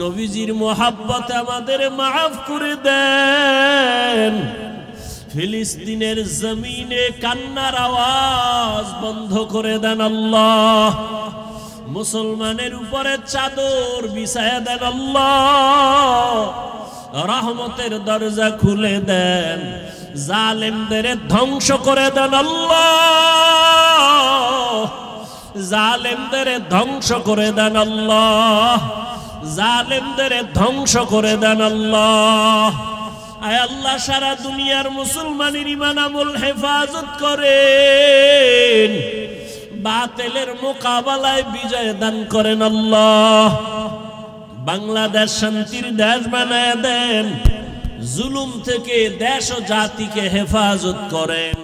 নবীজির মোহাব্বতে আমাদের মাফ করে দেন। ফিলিস্তিনের জমিনে কান্নার আওয়াজ বন্ধ করে দেন আল্লাহ। মুসলমানের উপরে চাদর বিছায়া দেন আল্লাহ। রহমতের দরজা খুলে দেন, জালেমদের ধ্বংস করে দেন আল্লাহ, জালেমদের ধ্বংস করে দেন আল্লাহ, জালেমদের ধ্বংস করে দেন আল্লাহ। আয় আল্লাহ, সারা দুনিয়ার মুসলমানের ঈমান আমল হেফাজত করেন, বাতিলের মোকাবেলায় বিজয় দান করেন আল্লাহ। বাংলাদেশ শান্তির দেশ বানায় দেন, জুলুম থেকে দেশ ও জাতিকে হেফাজত করেন।